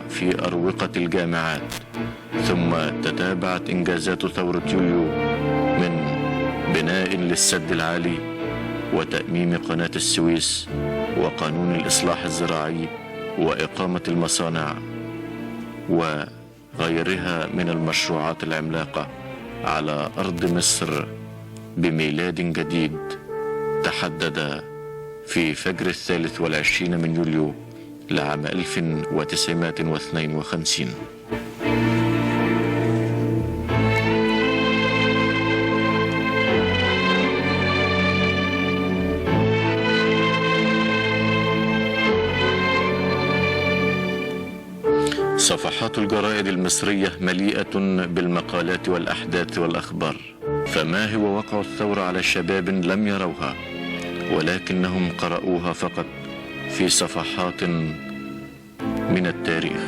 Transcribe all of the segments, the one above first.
في أروقة الجامعات، ثم تتابعت إنجازات ثورة يوليو من بناء للسد العالي وتأميم قناة السويس وقانون الإصلاح الزراعي وإقامة المصانع وغيرها من المشروعات العملاقة على أرض مصر بميلاد جديد تحدد في فجر 23 من يوليو لعام 1952. صفحات الجرائد المصرية مليئة بالمقالات والأحداث والأخبار، فما هو وقع الثورة على شباب لم يروها ولكنهم قرأوها فقط في صفحات من التاريخ.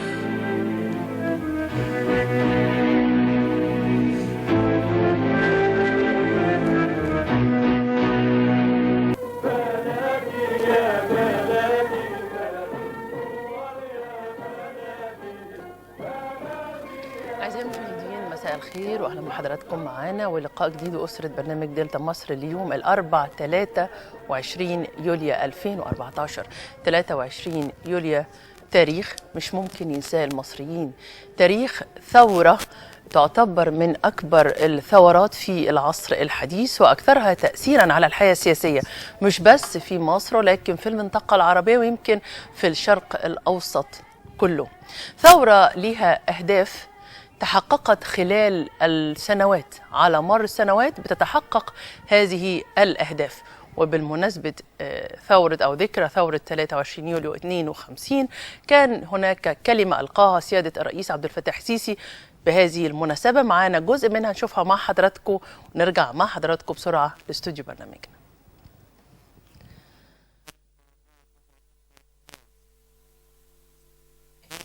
أعزائي المشاهدين، مساء الخير وأهلا بحضراتكم معانا ولقاء جديد وأسرة برنامج دلتا مصر اليوم الأربع 23 يوليو 2014. 23 يوليو تاريخ مش ممكن ينساه المصريين، تاريخ ثورة تعتبر من أكبر الثورات في العصر الحديث وأكثرها تأثيرا على الحياة السياسية، مش بس في مصر ولكن في المنطقة العربية ويمكن في الشرق الأوسط كله. ثورة لها أهداف تحققت خلال السنوات، على مر السنوات بتتحقق هذه الأهداف. وبالمناسبة ثورة أو ذكرى ثورة 23 يوليو 52 كان هناك كلمة ألقاها سيادة الرئيس عبد الفتاح السيسي بهذه المناسبة. معانا جزء منها نشوفها مع حضراتكم ونرجع مع حضراتكم بسرعة لاستوديو برنامجنا.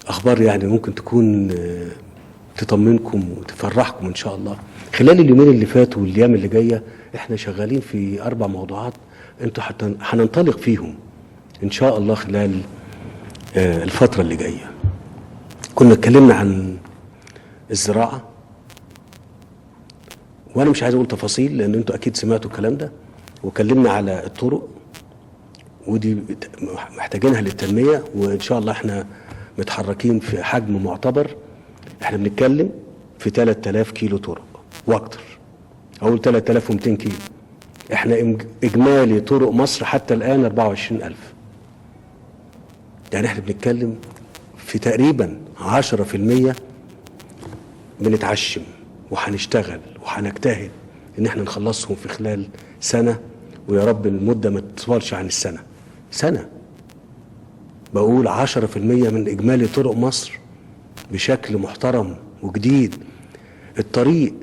أخبار يعني ممكن تكون تطمنكم وتفرحكم إن شاء الله. خلال اليومين اللي فاتوا والأيام اللي جاية إحنا شغالين في 4 موضوعات أنتوا هننطلق فيهم إن شاء الله خلال الفترة اللي جاية. كنا اتكلمنا عن الزراعة وأنا مش عايز أقول تفاصيل لأن أنتوا أكيد سمعتوا الكلام ده، وكلمنا على الطرق ودي محتاجينها للتنمية وإن شاء الله إحنا متحركين في حجم معتبر. احنا بنتكلم في 3000 كيلو طرق واكتر، اقول 3200 كيلو. احنا اجمالي طرق مصر حتى الان 24000، يعني احنا بنتكلم في تقريبا 10% بنتعشم وهنشتغل وهنجتهد ان احنا نخلصهم في خلال سنة، ويا رب المدة ما تطولش عن السنة. سنة بقول 10% من اجمالي طرق مصر بشكل محترم وجديد. الطريق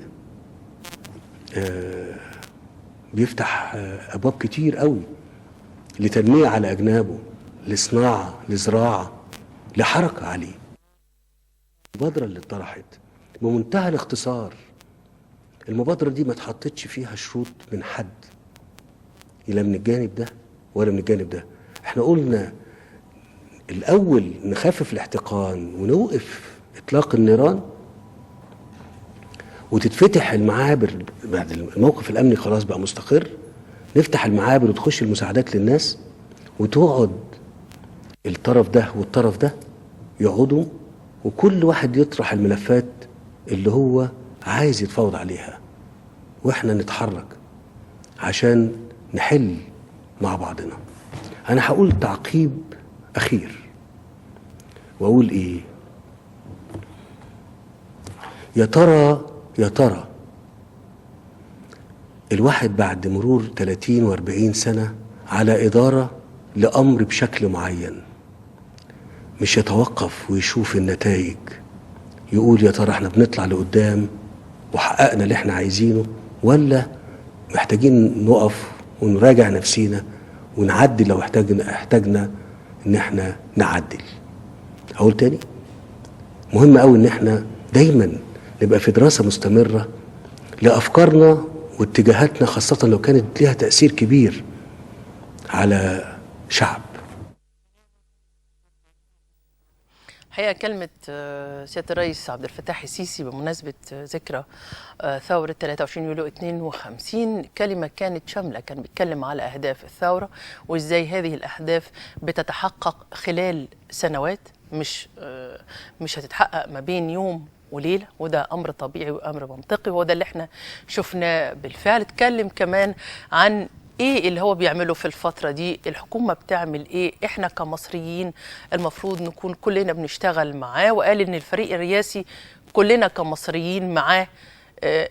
بيفتح ابواب كتير قوي لتنمية على اجنابه، لصناعة، لزراعة، لحركة عليه. المبادرة اللي اتطرحت بمنتهى الاختصار، المبادرة دي ما اتحطتش فيها شروط من حد، لا من الجانب ده ولا من الجانب ده. احنا قلنا الاول نخفف الاحتقان ونوقف اطلاق النيران وتتفتح المعابر بعد الموقف الامني خلاص بقى مستقر. نفتح المعابر وتخش المساعدات للناس وتقعد الطرف ده والطرف ده يقعدوا وكل واحد يطرح الملفات اللي هو عايز يتفاوض عليها، واحنا نتحرك عشان نحل مع بعضنا. انا هقول تعقيب اخير واقول ايه؟ يا ترى الواحد بعد مرور 30 و40 سنة على إدارة لأمر بشكل معين مش يتوقف ويشوف النتائج يقول يا ترى احنا بنطلع لقدام وحققنا اللي احنا عايزينه، ولا محتاجين نقف ونراجع نفسينا ونعدل لو احتاجنا ان احنا نعدل. اقول تاني، مهم قوي ان احنا دايما نبقى في دراسة مستمرة لأفكارنا واتجاهاتنا، خاصة لو كانت لها تأثير كبير على شعب. الحقيقة كلمة سيادة الرئيس عبد الفتاح السيسي بمناسبة ذكرى ثورة 23 يوليو 52 كلمة كانت شاملة، كان بيتكلم على أهداف الثورة وإزاي هذه الأهداف بتتحقق خلال سنوات، مش هتتحقق ما بين يوم وليلة، وده أمر طبيعي وأمر منطقي، وده اللي احنا شفناه بالفعل. اتكلم كمان عن ايه اللي هو بيعمله في الفترة دي، الحكومة بتعمل ايه، احنا كمصريين المفروض نكون كلنا بنشتغل معاه، وقال ان الفريق الرئاسي كلنا كمصريين معاه،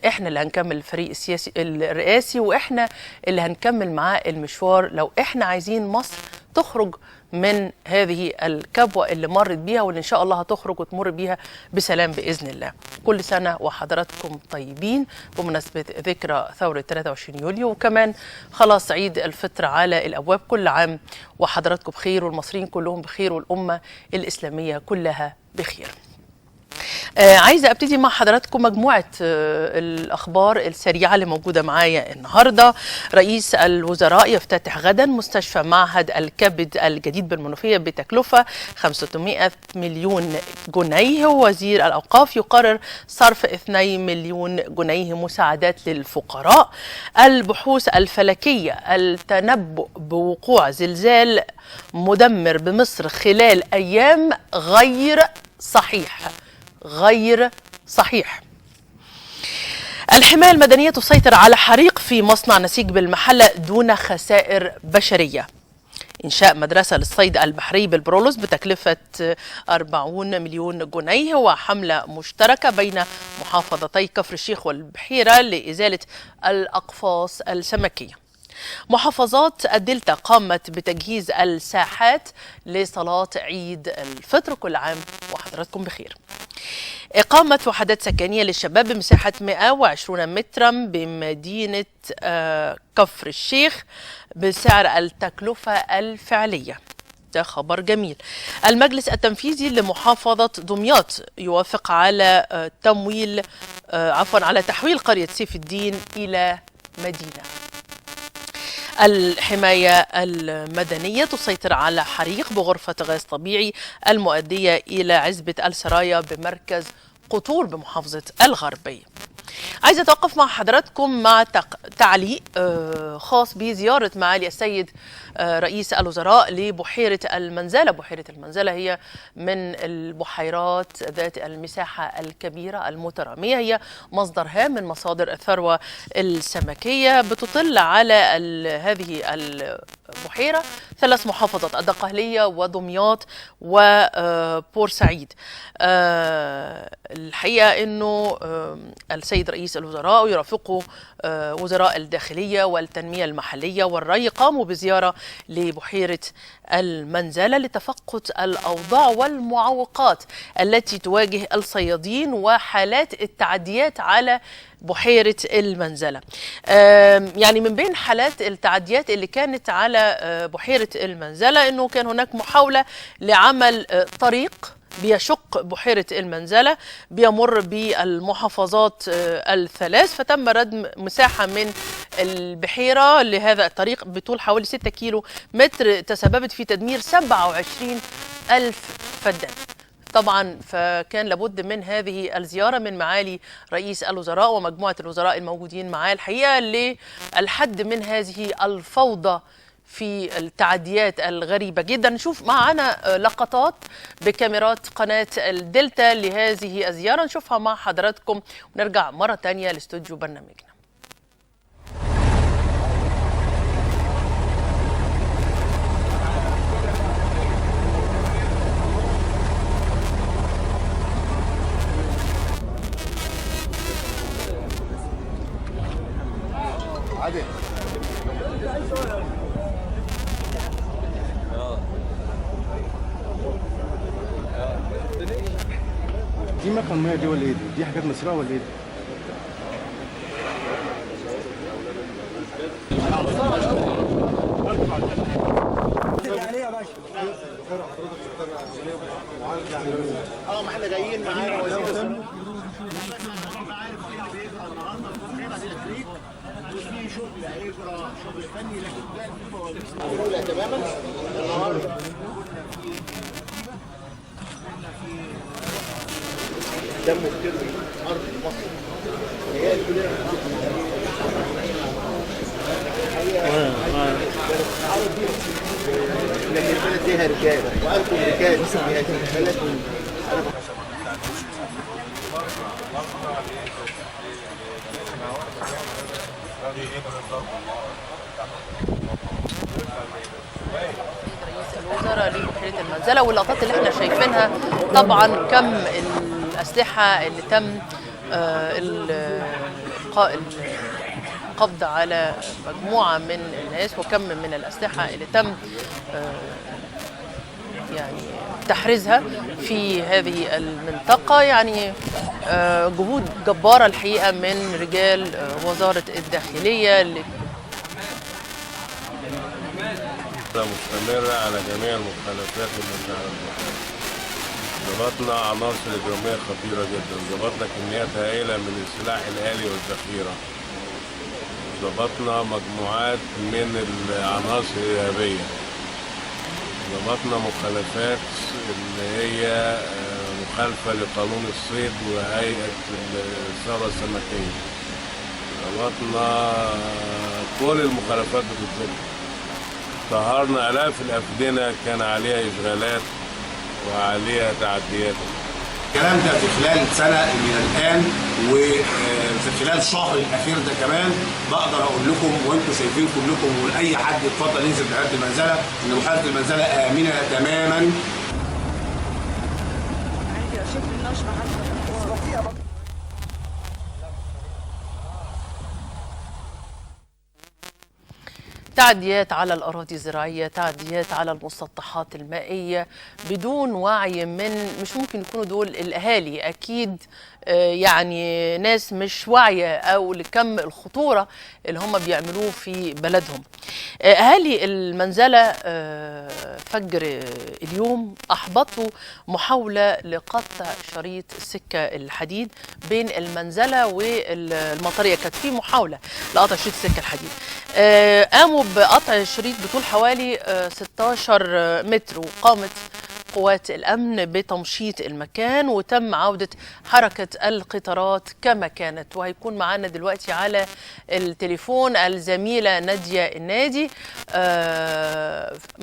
احنا اللي هنكمل الفريق السياسي الرئاسي، واحنا اللي هنكمل معاه المشوار لو احنا عايزين مصر تخرج من هذه الكبوة اللي مرت بيها، واللي إن شاء الله هتخرج وتمر بيها بسلام بإذن الله. كل سنة وحضراتكم طيبين بمناسبة ذكرى ثورة 23 يوليو، وكمان خلاص عيد الفطر على الأبواب. كل عام وحضراتكم بخير، والمصريين كلهم بخير، والأمة الإسلامية كلها بخير. عايزة أبتدي مع حضراتكم مجموعة الأخبار السريعة اللي موجودة معايا النهاردة. رئيس الوزراء يفتتح غدا مستشفى معهد الكبد الجديد بالمنوفية بتكلفة 500 مليون جنيه. وزير الأوقاف يقرر صرف 2 مليون جنيه مساعدات للفقراء. البحوث الفلكية التنبؤ بوقوع زلزال مدمر بمصر خلال أيام غير صحيح. الحماية المدنية تسيطر على حريق في مصنع نسيج بالمحلة دون خسائر بشرية. إنشاء مدرسة للصيد البحري بالبرولوس بتكلفة 40 مليون جنيه. وحملة مشتركة بين محافظتي كفر الشيخ والبحيرة لإزالة الأقفاص السمكية. محافظات الدلتا قامت بتجهيز الساحات لصلاة عيد الفطر. كل عام وحضراتكم بخير. إقامة وحدات سكنية للشباب بمساحة 120 مترا بمدينة كفر الشيخ بسعر التكلفة الفعلية. ده خبر جميل. المجلس التنفيذي لمحافظة دمياط يوافق على على تحويل قرية سيف الدين إلى مدينة. الحماية المدنية تسيطر على حريق بغرفة غاز طبيعي المؤدية إلى عزبة السرايا بمركز قطور بمحافظة الغربية. عايزة أتوقف مع حضراتكم مع تعليق خاص بزيارة معالي السيد رئيس الوزراء لبحيرة المنزلة. بحيرة المنزلة هي من البحيرات ذات المساحة الكبيرة المترامية، هي مصدر هام من مصادر الثروة السمكية. بتطل على هذه البحيرة 3 محافظات: الدقهلية ودمياط وبورسعيد. الحقيقة أنه السيد رئيس الوزراء يرافقه وزراء الداخلية والتنمية المحلية والري قاموا بزيارة لبحيرة المنزلة لتفقد الأوضاع والمعوقات التي تواجه الصيادين وحالات التعديات على بحيرة المنزلة. يعني من بين حالات التعديات اللي كانت على بحيرة المنزلة أنه كان هناك محاولة لعمل طريق بيشق بحيرة المنزلة بيمر بالمحافظات ال3، فتم ردم مساحة من البحيرة لهذا الطريق بطول حوالي 6 كيلو متر تسببت في تدمير 27,000 فدان. طبعا فكان لابد من هذه الزيارة من معالي رئيس الوزراء ومجموعة الوزراء الموجودين معاه الحقيقة للحد من هذه الفوضى في التعديات الغريبة جدا. نشوف معنا لقطات بكاميرات قناة الدلتا لهذه الزيارة، نشوفها مع حضراتكم ونرجع مرة تانية لاستوديو برنامجنا. دي مكان ميه دي ولا ايه دي حاجات مسروقه ولا ايه ما احنا جايين معانا وزير وفي شغل هيجرى شغل فني لكن ده تماما النهارده دمه بتروي ارض مصر. هي كلنا لكن البلد ليها رجال وانتم رجال في هذه البلد. رئيس الوزراء لبحيرة المنزلة، واللقطات اللي احنا شايفينها طبعا كم الأسلحة اللي تم القبض على مجموعة من الناس، وكم من الأسلحة اللي تم يعني تحريزها في هذه المنطقة. يعني جهود جبارة الحقيقة من رجال وزارة الداخلية اللي مستمرة على جميع المخالفات اللي ضبطنا عناصر إجرامية خطيرة جدا، ضبطنا كميات هائلة من السلاح الآلي والذخيرة، ضبطنا مجموعات من العناصر الإرهابية، ضبطنا مخالفات اللي هي مخالفة لقانون الصيد وهيئة الثروة السمكية، ضبطنا كل المخالفات بتطبق. طهرنا آلاف الأفدنة كان عليها إشغالات وعليها تعديات. الكلام ده في خلال سنة من الآن، وفي خلال الشهر الأخير ده كمان بقدر أقول لكم وأنتم شايفين كلكم ولأي حد اتفضل ينزل بحيرة المنزلة إن بحيرة المنزلة آمنة تماما. تعديات على الأراضي الزراعية، تعديات على المسطحات المائية بدون وعي من، مش ممكن يكونوا دول الأهالي، أكيد يعني ناس مش واعية أو لكم الخطورة اللي هم بيعملوه في بلدهم. أهالي المنزلة فجر اليوم أحبطوا محاولة لقطع شريط السكة الحديد بين المنزلة والمطرية. كانت في محاولة لقطع شريط السكة الحديد، قاموا بقطع شريط بطول حوالي 16 متر، وقامت قوات الأمن بتمشيط المكان وتم عودة حركة القطارات كما كانت. وهيكون معنا دلوقتي على التليفون الزميلة نادية النادي،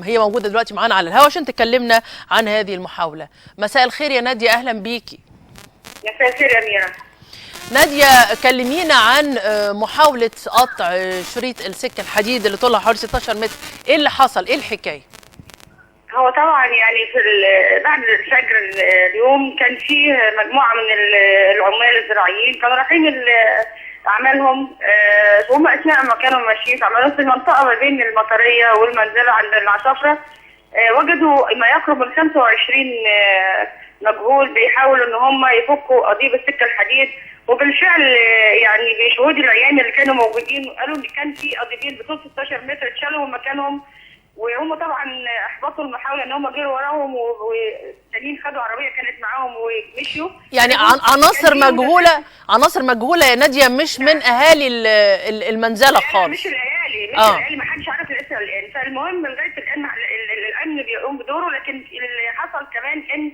هي موجودة دلوقتي معنا على الهواء عشان تكلمنا عن هذه المحاولة. مساء الخير يا نادية، أهلا بيكي. مساء الخير يا أميرة. نادية، كلمينا عن محاولة قطع شريط السكة الحديد اللي طولها حوالي 16 متر، ايه اللي حصل؟ ايه الحكاية؟ هو طبعا يعني بعد الفجر اليوم كان في مجموعة من العمال الزراعيين كانوا رايحين أعمالهم، وهم أثناء ما كانوا ماشيين في أعمالهم في المنطقة ما بين المطرية والمنزلة عند العصافرة، وجدوا ما يقرب من 25 مجهول بيحاولوا ان هم يفكوا قضيب السكه الحديد. وبالفعل يعني بشهود العيان اللي كانوا موجودين قالوا ان كان في قضيبين بطول 16 متر اتشالوا من مكانهم، وهم طبعا احبطوا المحاوله ان هم جروا وراهم، والتانيين خدوا عربيه كانت معاهم ومشيوا. يعني عناصر مجهوله يا ناديه، مش من اهالي المنزله خالص. مش الاهالي، الاهالي ما حدش عارف لسه الان. فالمهم لغايه الان الامن بيقوم بدوره، لكن اللي حصل كمان ان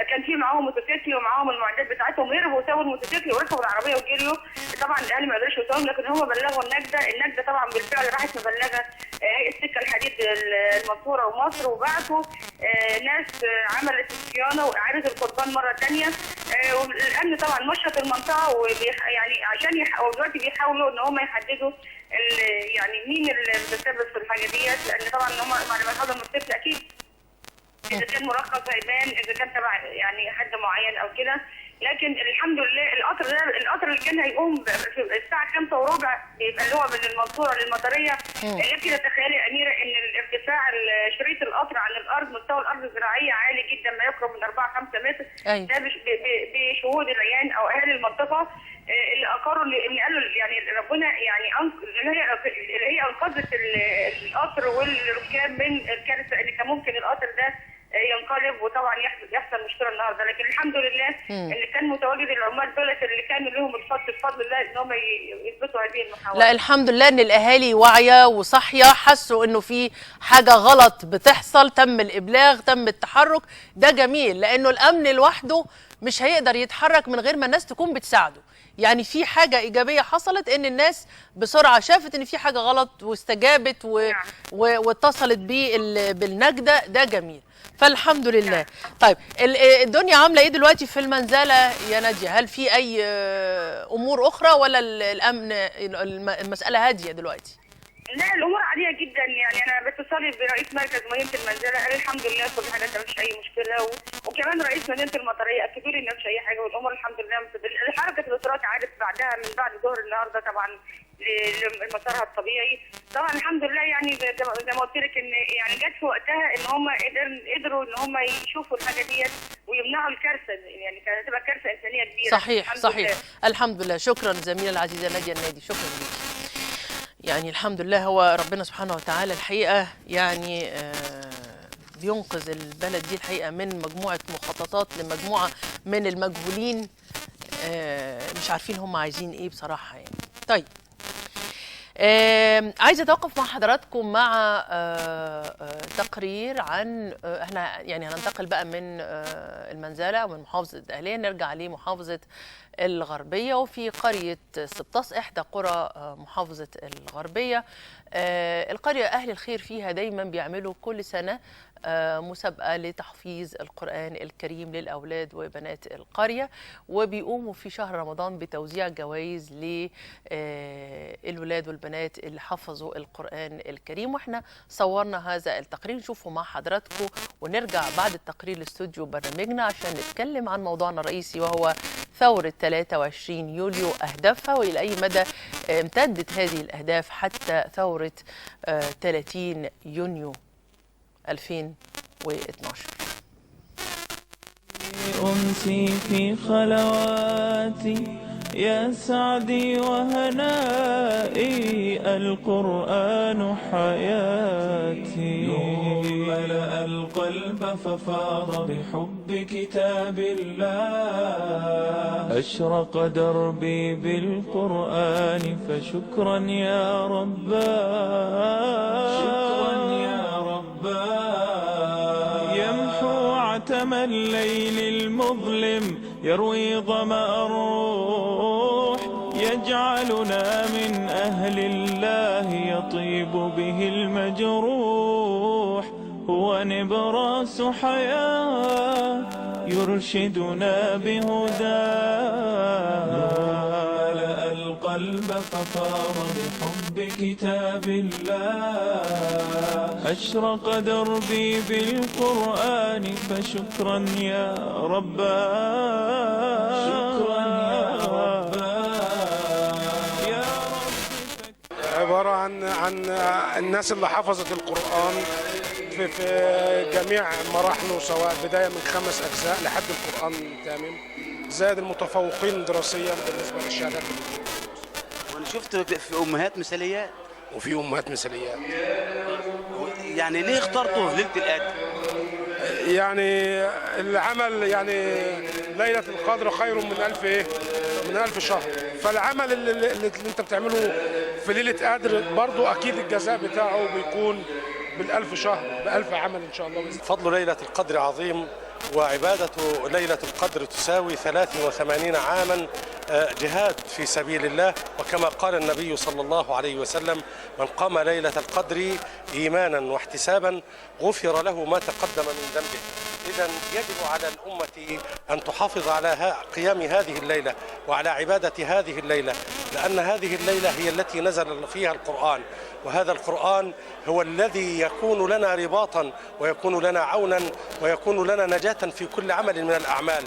كان في معاهم موتوسيكل ومعاهم المعدات بتاعتهم، هربوا وسابوا الموتوسيكل وركبوا العربيه وجريوا. طبعا الاهالي ما قدروش يوصلوا، لكن هم بلغوا النجده طبعا بالفعل راحت مبلغه هيئه السكه الحديد المنصوره ومصر، وبعتوا ناس عملت الصيانه واعاده القضبان مره ثانيه. والامن طبعا مشط المنطقه يعني عشان دلوقتي بيحاولوا ان هم يحددوا يعني مين اللي متسبب في الحاجه ديت، لان طبعا هم بعد ما خدوا الموتوسيكل اكيد اذا كان مرخص هيبان، اذا كان تبع يعني حد معين او كده. لكن الحمد لله القطر اللي كان هيقوم في الساعه 5:15 بيبقى اللي هو من المنصوره للمطريه. لكن تخيلي يا اميره ان ارتفاع شريط القطر عن الارض، مستوى الارض الزراعيه عالي جدا، ما يقرب من 4-5 متر. ده بشهود العيان او اهالي المنطقه اللي اقروا ان قالوا يعني ربنا يعني اللي هي انقذت القطر والركاب من الكارثه اللي كان ممكن القطر ده ينقلب وطبعا يحصل مشكله النهارده. لكن الحمد لله اللي كان متواجد العمال دولت اللي كانوا لهم الفضل بفضل الله ان هم يثبتوا هذه المحاولات. لا الحمد لله ان الاهالي واعيه وصاحيه، حسوا انه في حاجه غلط بتحصل، تم الابلاغ، تم التحرك، ده جميل، لانه الامن لوحده مش هيقدر يتحرك من غير ما الناس تكون بتساعده. يعني في حاجه ايجابيه حصلت ان الناس بسرعه شافت ان في حاجه غلط واستجابت واتصلت بالنجده، ده جميل، فالحمد لله. طيب الدنيا عامله ايه دلوقتي في المنزله يا ناديه؟ هل في اي امور اخرى ولا الامن المساله هاديه دلوقتي؟ لا الامور عاديه جدا. يعني انا باتصالي برئيس مركز مدينه المنزله قال الحمد لله كل حاجه ما فيش اي مشكله، وكمان رئيس مدينه المطريه اكدوا لي ان ما فيش اي حاجه، والامور الحمد لله حركه القطارات عادت بعدها من بعد ظهر النهارده طبعا لمسارها الطبيعي. طبعا الحمد لله يعني زي ما قلت لك ان يعني جت في وقتها ان هم قدروا ان هم يشوفوا الحاجه ديت ويمنعوا الكارثه، يعني كانت هتبقى كارثه انسانيه كبيره. صحيح صحيح الحمد لله. شكرا زميله العزيزه ناديه النادي، شكرا ليكي. يعني الحمد لله هو ربنا سبحانه وتعالى الحقيقه يعني بينقذ البلد دي الحقيقه من مجموعه مخططات لمجموعه من المجهولين مش عارفين هم عايزين ايه بصراحه يعني. طيب عايزه اتوقف مع حضراتكم مع تقرير عن احنا يعني هننتقل بقى من المنزله ومن محافظه الدقهليه نرجع لمحافظه الغربيه، وفي قريه سبطاس احدى قرى محافظه الغربيه. القريه اهل الخير فيها دايما بيعملوا كل سنه مسابقة لتحفيظ القرآن الكريم للأولاد وبنات القرية، وبيقوموا في شهر رمضان بتوزيع جوائز للولاد والبنات اللي حفظوا القرآن الكريم، واحنا صورنا هذا التقرير نشوفه مع حضراتكم، ونرجع بعد التقرير لاستوديو برنامجنا عشان نتكلم عن موضوعنا الرئيسي وهو ثورة 23 يوليو أهدافها، وإلى أي مدى امتدت هذه الأهداف حتى ثورة 30 يونيو 2012. أنسي في خلواتي يا سعدي وهنائي، القرآن حياتي، نور ملأ القلب ففاض بحب كتاب الله، أشرق دربي بالقرآن فشكرا يا رباه، شكرا يا رباه، يمحو عتم الليل المظلم، يروي ظمأ الروح، يجعلنا من أهل الله، يطيب به المجروح، هو نبراس حياة يرشدنا بهداه، ملأ القلب ففاض بحب كتاب الله، أشرق دربي بالقرآن فشكرا يا رباه، شكرا يا رباه، يا رب. عبارة عن الناس اللي حفظت القرآن في جميع مراحله، سواء بداية من 5 أجزاء لحد القرآن التامم، زائد المتفوقين دراسيا بالنسبة للشهادات. وانا شفت في امهات مثاليات وفي أمهات مثاليات. يعني ليه اخترته في ليلة القدر؟ يعني العمل يعني ليلة القدر خير من 1000 شهر، فالعمل اللي انت بتعمله في ليلة قدر برضو اكيد الجزاء بتاعه بيكون بال1000 شهر، ب1000 عمل ان شاء الله. فضل ليلة القدر عظيم، وعبادة ليلة القدر تساوي 83 عاما جهاد في سبيل الله، وكما قال النبي صلى الله عليه وسلم: من قام ليلة القدر إيمانا واحتسابا غفر له ما تقدم من ذنبه. إذن يجب على الأمة أن تحافظ على قيام هذه الليلة وعلى عبادة هذه الليلة، لأن هذه الليلة هي التي نزل فيها القرآن، وهذا القرآن هو الذي يكون لنا رباطا ويكون لنا عونا ويكون لنا نجاة في كل عمل من الأعمال.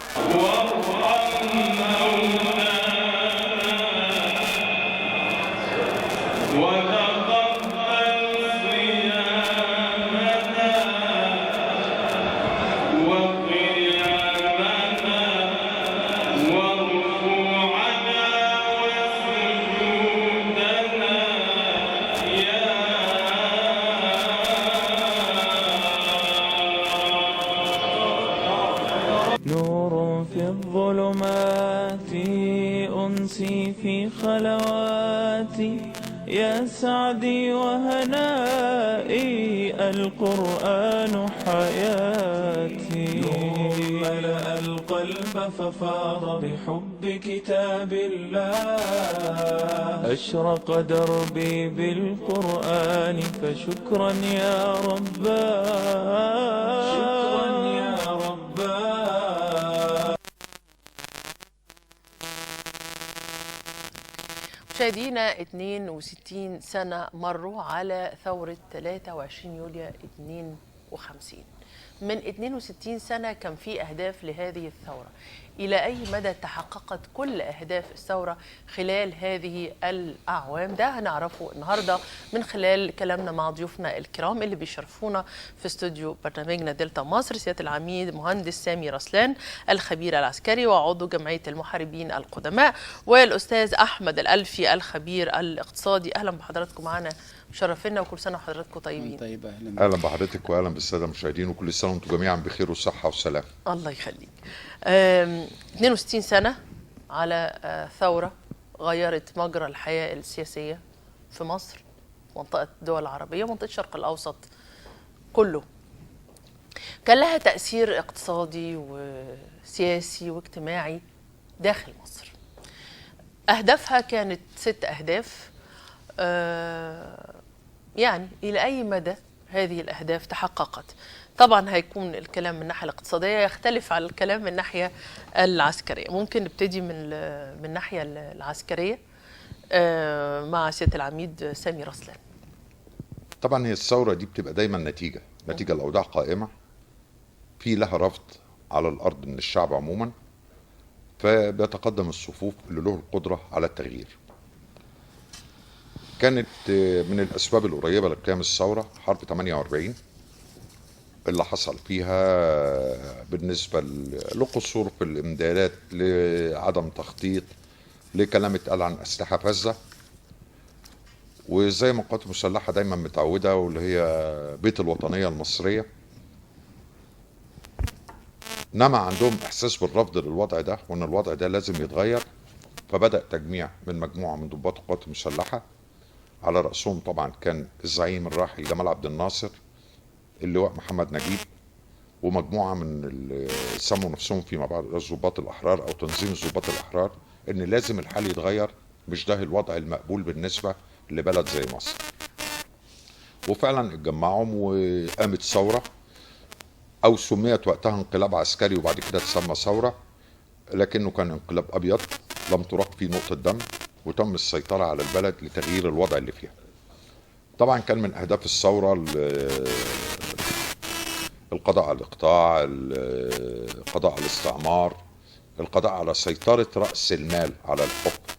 الظلمات أنسي في خلواتي يا سعدي وهنائي القرآن حياتي ملأ القلب ففاض بحب كتاب الله أشرق دربي بالقرآن فشكرا يا رباه شكرا يا رباه. مشاهدينا 62 سنة مروا على ثورة 23 يوليو 52. من 62 سنة كان في أهداف لهذه الثورة. إلى أي مدى تحققت كل أهداف الثورة خلال هذه الأعوام؟ ده هنعرفه النهاردة من خلال كلامنا مع ضيوفنا الكرام اللي بيشرفونا في استوديو برنامجنا دلتا مصر. سيادة العميد مهندس سامي رسلان الخبير العسكري وعضو جمعية المحاربين القدماء، والأستاذ أحمد الألفي الخبير الاقتصادي. أهلا بحضراتكم معنا، مشرفينا وكل سنة وحضراتكم طيبين. طيب أهلا بحضرتك وأهلا بالسادة المشاهدين، وكل سنة وأنتم جميعا بخير وصحة وسلام. الله يخليك. 62 سنة على ثورة غيرت مجرى الحياة السياسية في مصر، منطقة الدول العربية، منطقة الشرق الأوسط كله. كان لها تأثير اقتصادي وسياسي واجتماعي داخل مصر. أهدافها كانت 6 أهداف. يعني إلى أي مدى هذه الأهداف تحققت؟ طبعا هيكون الكلام من الناحية الاقتصادية يختلف عن الكلام من الناحية العسكرية. ممكن نبتدي من الناحية العسكرية مع سيادة العميد سامي رسلان. طبعا هي الثورة دي بتبقى دايما نتيجة الأوضاع قائمة، في لها رفض على الأرض من الشعب عموما، فبيتقدم الصفوف اللي له القدرة على التغيير. كانت من الأسباب القريبة لقيام الثورة حرب 48 اللي حصل فيها بالنسبة لقصور في الإمدادات، لعدم تخطيط، لكلام اتقال عن أسلحة فذة. وزي ما القوات المسلحة دايما متعودة، واللي هي بيت الوطنية المصرية، نما عندهم إحساس بالرفض للوضع ده، وإن الوضع ده لازم يتغير. فبدأ تجميع من مجموعة من ضباط القوات المسلحة، على رأسهم طبعا كان الزعيم الراحل جمال عبد الناصر، اللواء محمد نجيب، ومجموعة من اللي سموا نفسهم فيما بعد الضباط الأحرار أو تنظيم الضباط الأحرار، إن لازم الحال يتغير، مش ده الوضع المقبول بالنسبة لبلد زي مصر. وفعلا اتجمعهم وقامت ثورة، أو سميت وقتها انقلاب عسكري وبعد كده تسمى ثورة، لكنه كان انقلاب أبيض لم تراق فيه نقطة دم، وتم السيطرة على البلد لتغيير الوضع اللي فيها. طبعا كان من أهداف الثورة القضاء على الإقطاع، القضاء على الاستعمار، القضاء على سيطرة رأس المال على الحكم،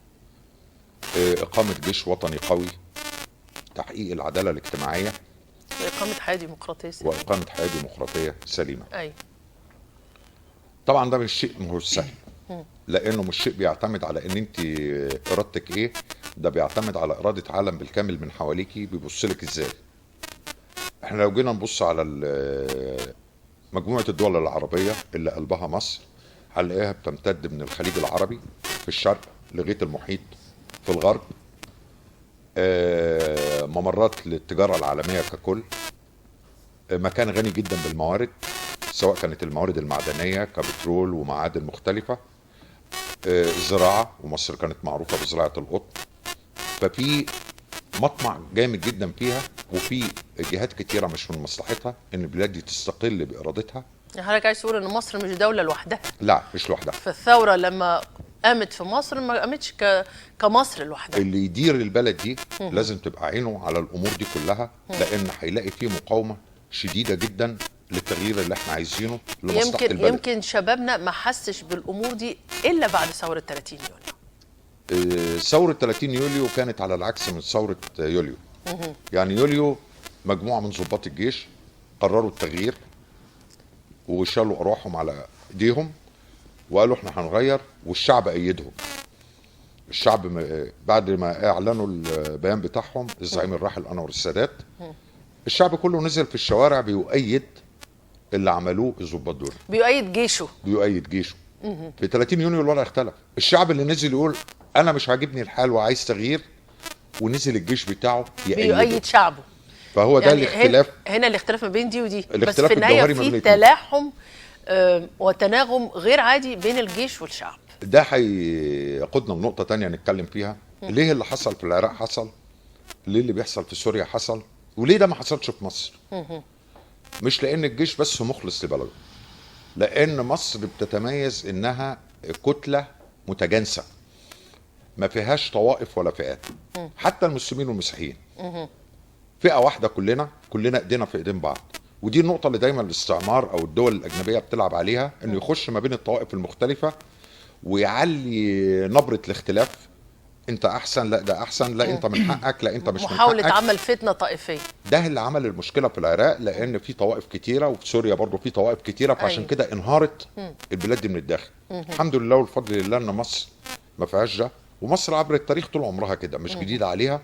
إقامة جيش وطني قوي، تحقيق العدالة الاجتماعية، وإقامة حياة ديمقراطية سليمة. أي. طبعا ده مش شيء مش سهل، لأنه مش شيء بيعتمد على إن أنت إرادتك إيه، ده بيعتمد على إرادة عالم بالكامل من حواليكي بيبصلك إزاي. احنا لو جينا نبص على مجموعة الدول العربية اللي قلبها مصر، هنلاقيها بتمتد من الخليج العربي في الشرق لغاية المحيط في الغرب، ممرات للتجارة العالمية ككل، مكان غني جدا بالموارد، سواء كانت الموارد المعدنية كبترول ومعادن مختلفة، زراعة، ومصر كانت معروفة بزراعة القطن. ففي مطمع جامد جدا فيها، وفي جهات كتيرة مش من مصلحتها ان البلاد دي تستقل بإرادتها. حضرتك عايز تقول ان مصر مش دولة لوحدها؟ لا مش لوحدها. فالثورة لما قامت في مصر ما قامتش كمصر لوحدها. اللي يدير البلد دي لازم تبقى عينه على الامور دي كلها، لان هيلاقي فيه مقاومة شديدة جدا للتغيير اللي احنا عايزينه لمصلحة البلد. يمكن شبابنا ما حسش بالامور دي الا بعد ثورة 30 يوليو. ثورة 30 يوليو كانت على العكس من ثورة يوليو. يعني يوليو مجموعة من ضباط الجيش قرروا التغيير وشالوا أرواحهم على ايديهم وقالوا احنا هنغير، والشعب أيدهم. الشعب بعد ما اعلنوا البيان بتاعهم، الزعيم الراحل أنور السادات، الشعب كله نزل في الشوارع بيؤيد اللي عملوه الضباط دول، بيؤيد جيشه. في 30 يونيو الوضع اختلف. الشعب اللي نزل يقول انا مش عاجبني الحال وعايز تغيير، ونزل الجيش بتاعه بيؤيد شعبه. فهو يعني ده الاختلاف. هنا الاختلاف ما بين دي ودي، بس الاختلاف في النهايه الجوهري في تلاحم وتناغم غير عادي بين الجيش والشعب. ده هيقودنا لنقطه تانية نتكلم فيها. ليه اللي حصل في العراق حصل، ليه اللي بيحصل في سوريا حصل، وليه ده ما حصلش في مصر؟ مش لان الجيش بس مخلص لبلده، لان مصر بتتميز انها كتله متجانسه ما فيهاش طوائف ولا فئات، حتى المسلمين والمسيحيين فئه واحده، كلنا ايدينا في ايدين بعض. ودي النقطه اللي دايما الاستعمار او الدول الاجنبيه بتلعب عليها، انه يخش ما بين الطوائف المختلفه ويعلي نبره الاختلاف. انت احسن، لا ده احسن، لا انت من حقك، لا انت مش من حقك. محاوله عمل فتنه طائفيه. ده اللي عمل المشكله في العراق، لان في طوائف كتيره، وفي سوريا برضه في طوائف كتيره، فعشان كده انهارت البلاد دي من الداخل. الحمد لله والفضل لله ان مصر ما فيهاش ده، ومصر عبر التاريخ طول عمرها كده، مش جديده عليها،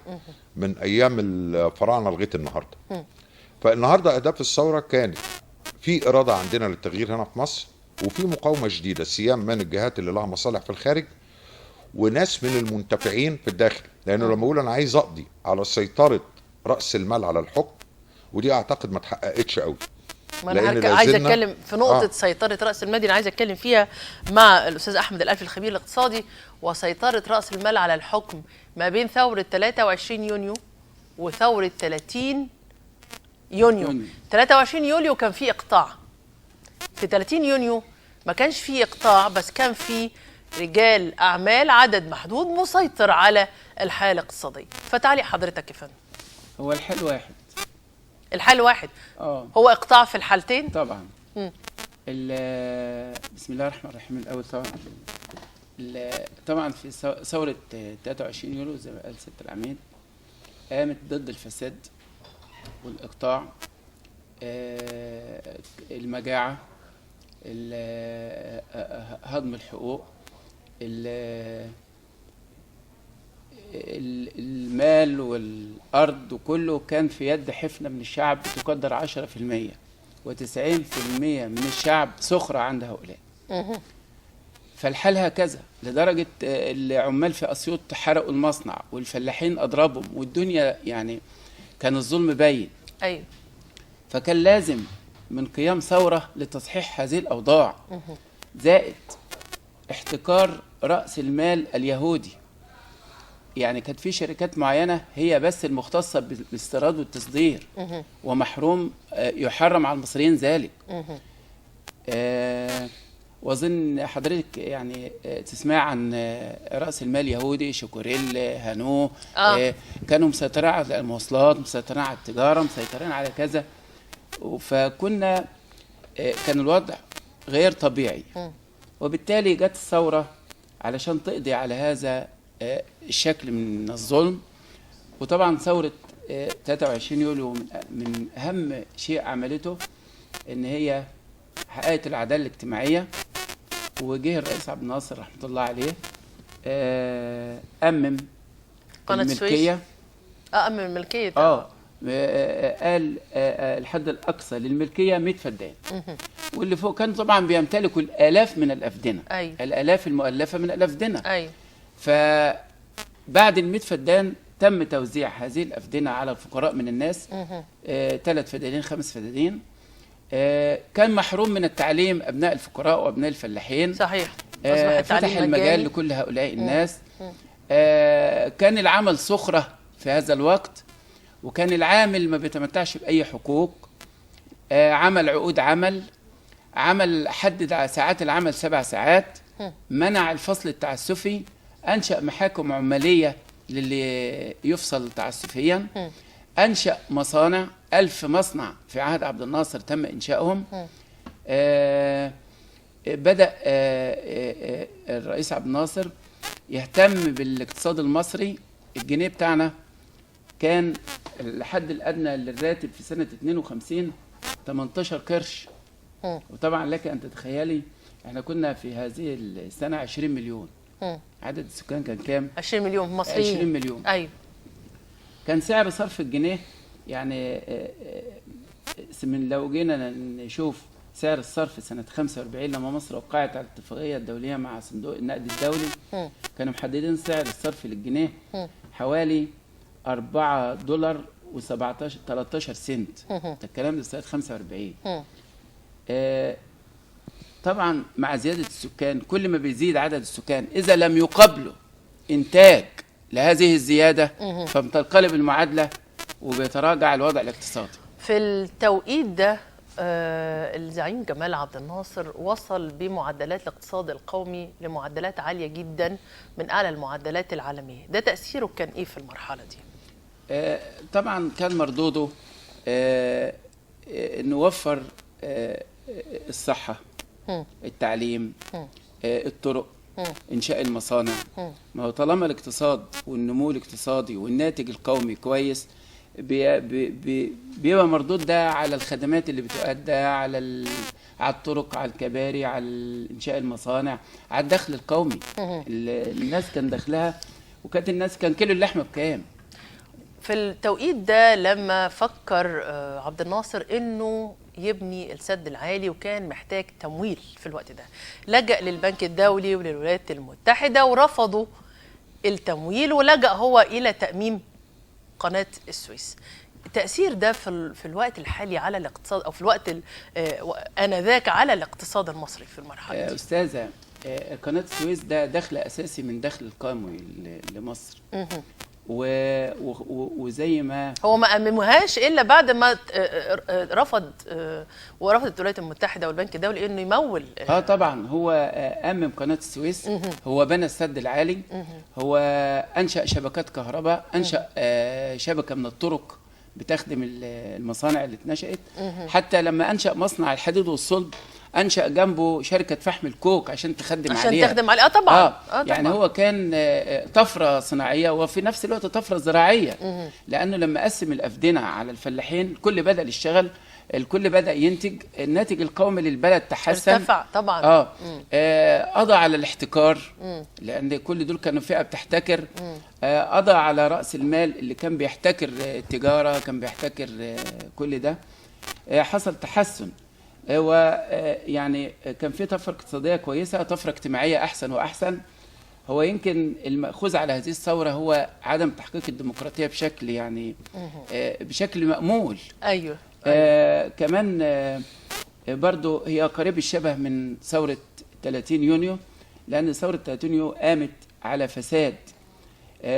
من ايام الفراعنه لغايه النهارده. فالنهارده اهداف الثوره كانت في اراده عندنا للتغيير هنا في مصر، وفي مقاومه شديده سيام من الجهات اللي لها مصالح في الخارج، وناس من المنتفعين في الداخل. لانه لما اقول انا عايز اقضي على سيطره راس المال على الحكم، ودي اعتقد ما اتحققتش قوي. ما انا عايز اتكلم في نقطه سيطره راس المال دي، انا عايز اتكلم فيها مع الاستاذ احمد الالفي الخبير الاقتصادي. وسيطره راس المال على الحكم ما بين ثوره 23 يونيو وثوره 30 يونيو. 23 يوليو كان في اقطاع، في 30 يونيو ما كانش في اقطاع، بس كان في رجال اعمال عدد محدود مسيطر على الحاله الاقتصاديه. فتعليق حضرتك يا فندم. هو الحل واحد. الحل واحد. هو اقطاع في الحالتين طبعا. بسم الله الرحمن الرحيم. الاول طبعا في ثوره 23 يوليو زي ما قال سياده العميد، قامت ضد الفساد والاقطاع، المجاعه، هضم الحقوق، المال والأرض، وكله كان في يد حفنة من الشعب بتقدر 10%، و90% من الشعب سخرة عند هؤلاء. فالحال هكذا، لدرجة العمال في أسيوط حرقوا المصنع، والفلاحين أضربهم، والدنيا يعني كان الظلم باين. أيوه. فكان لازم من قيام ثورة لتصحيح هذه الأوضاع، زائد احتكار رأس المال اليهودي. يعني كانت في شركات معينة هي بس المختصة بالاستيراد والتصدير، ومحروم يحرم على المصريين ذلك. وأظن حضرتك يعني تسمع عن رأس المال اليهودي، شوكوريل، هانو، كانوا مسيطرين على المواصلات، مسيطرين على التجارة، مسيطرين على كذا. فكنا كان الوضع غير طبيعي، وبالتالي جت الثورة علشان تقضي على هذا الشكل من الظلم. وطبعا ثورة 23 يوليو من أهم شيء عملته إن هي حققت العدالة الاجتماعية. وجه الرئيس عبد الناصر رحمة الله عليه أمم الملكية. أمم الملكية. قال الحد الأقصى للملكية 100 فدان، واللي فوق كان طبعا بيمتلكوا الآلاف من الأفدنة. أيوة. الآلاف المؤلفة من الأفدنة. أيوة. فبعد ال100 فدان تم توزيع هذه الأفدنة على الفقراء من الناس، 3 فدانين 5 فدانين. كان محروم من التعليم أبناء الفقراء وأبناء الفلاحين. صحيح. فتح المجال لكل هؤلاء الناس. كان العمل سخرة في هذا الوقت، وكان العامل ما بيتمتعش بأي حقوق. عمل عقود عمل حدد ساعات العمل 7 ساعات، منع الفصل التعسفي، أنشأ محاكم عمالية للي يفصل تعسفيا، أنشأ مصانع، 1000 مصنع في عهد عبد الناصر تم إنشائهم. بدأ الرئيس عبد الناصر يهتم بالاقتصاد المصري. الجنيه بتاعنا كان الحد الأدنى للراتب في سنة 52 18 قرش. وطبعا لك أن تتخيلي احنا كنا في هذه السنة 20 مليون. عدد السكان كان كام؟ 20 مليون مصريين. 20 مليون. أيوة. كان سعر صرف الجنيه يعني من لو جينا نشوف سعر الصرف سنة 45 لما مصر وقعت على الاتفاقية الدولية مع صندوق النقد الدولي كانوا محددين سعر الصرف للجنيه حوالي $4 و13 سنت. ده الكلام ده سنة 45. طبعا مع زيادة السكان كل ما بيزيد عدد السكان إذا لم يقابلوا إنتاج لهذه الزيادة فبتنقلب المعادلة وبيتراجع الوضع الاقتصادي. في التوقيت ده الزعيم جمال عبد الناصر وصل بمعدلات الاقتصاد القومي لمعدلات عالية جدا من أعلى المعدلات العالمية. ده تأثيره كان إيه في المرحلة دي؟ طبعا كان مردوده إنه وفر الصحة، التعليم، الطرق، إنشاء المصانع. ما هو طالما الاقتصاد والنمو الاقتصادي والناتج القومي كويس بيبقى مردود ده على الخدمات اللي بتؤدى على الطرق، على الكباري، على إنشاء المصانع، على الدخل القومي. الناس كان دخلها، وكانت الناس كان كيلو اللحمة بكام؟ في التوقيت ده لما فكر عبد الناصر إنه يبني السد العالي وكان محتاج تمويل في الوقت ده، لجأ للبنك الدولي وللولايات المتحدة ورفضوا التمويل، ولجأ هو إلى تأميم قناة السويس. التأثير ده في الوقت الحالي على الاقتصاد، أو في الوقت آنذاك على الاقتصاد المصري في المرحلة دي؟ أستاذة، قناة السويس ده دخل أساسي من دخل القومي لمصر. وزي ما هو ما أمموهاش إلا بعد ما ورفضت الولايات المتحدة والبنك الدولي إنه يمول. طبعا هو أمم قناة السويس، هو بنى السد العالي، هو أنشأ شبكات كهرباء، أنشأ شبكة من الطرق بتخدم المصانع اللي اتنشأت. حتى لما أنشأ مصنع الحديد والصلب أنشأ جنبه شركة فحم الكوك عشان تخدم عليها. عشان تخدم عليها. طبعا. يعني هو كان طفرة صناعية وفي نفس الوقت طفرة زراعية. لأنه لما قسم الأفدنة على الفلاحين الكل بدأ يشتغل، الكل بدأ ينتج، الناتج القومي للبلد تحسن، ارتفع طبعا. قضى على الاحتكار لأن كل دول كانوا فئة بتحتكر. قضى على رأس المال اللي كان بيحتكر التجارة، كان بيحتكر كل ده. حصل تحسن، ويعني كان في طفرة اقتصادية كويسة، طفرة اجتماعية أحسن وأحسن. هو يمكن المأخوذ على هذه الثورة هو عدم تحقيق الديمقراطية بشكل يعني بشكل مأمول. أيوه. كمان برضو هي قريب الشبه من ثورة 30 يونيو، لأن ثورة 30 يونيو قامت على فساد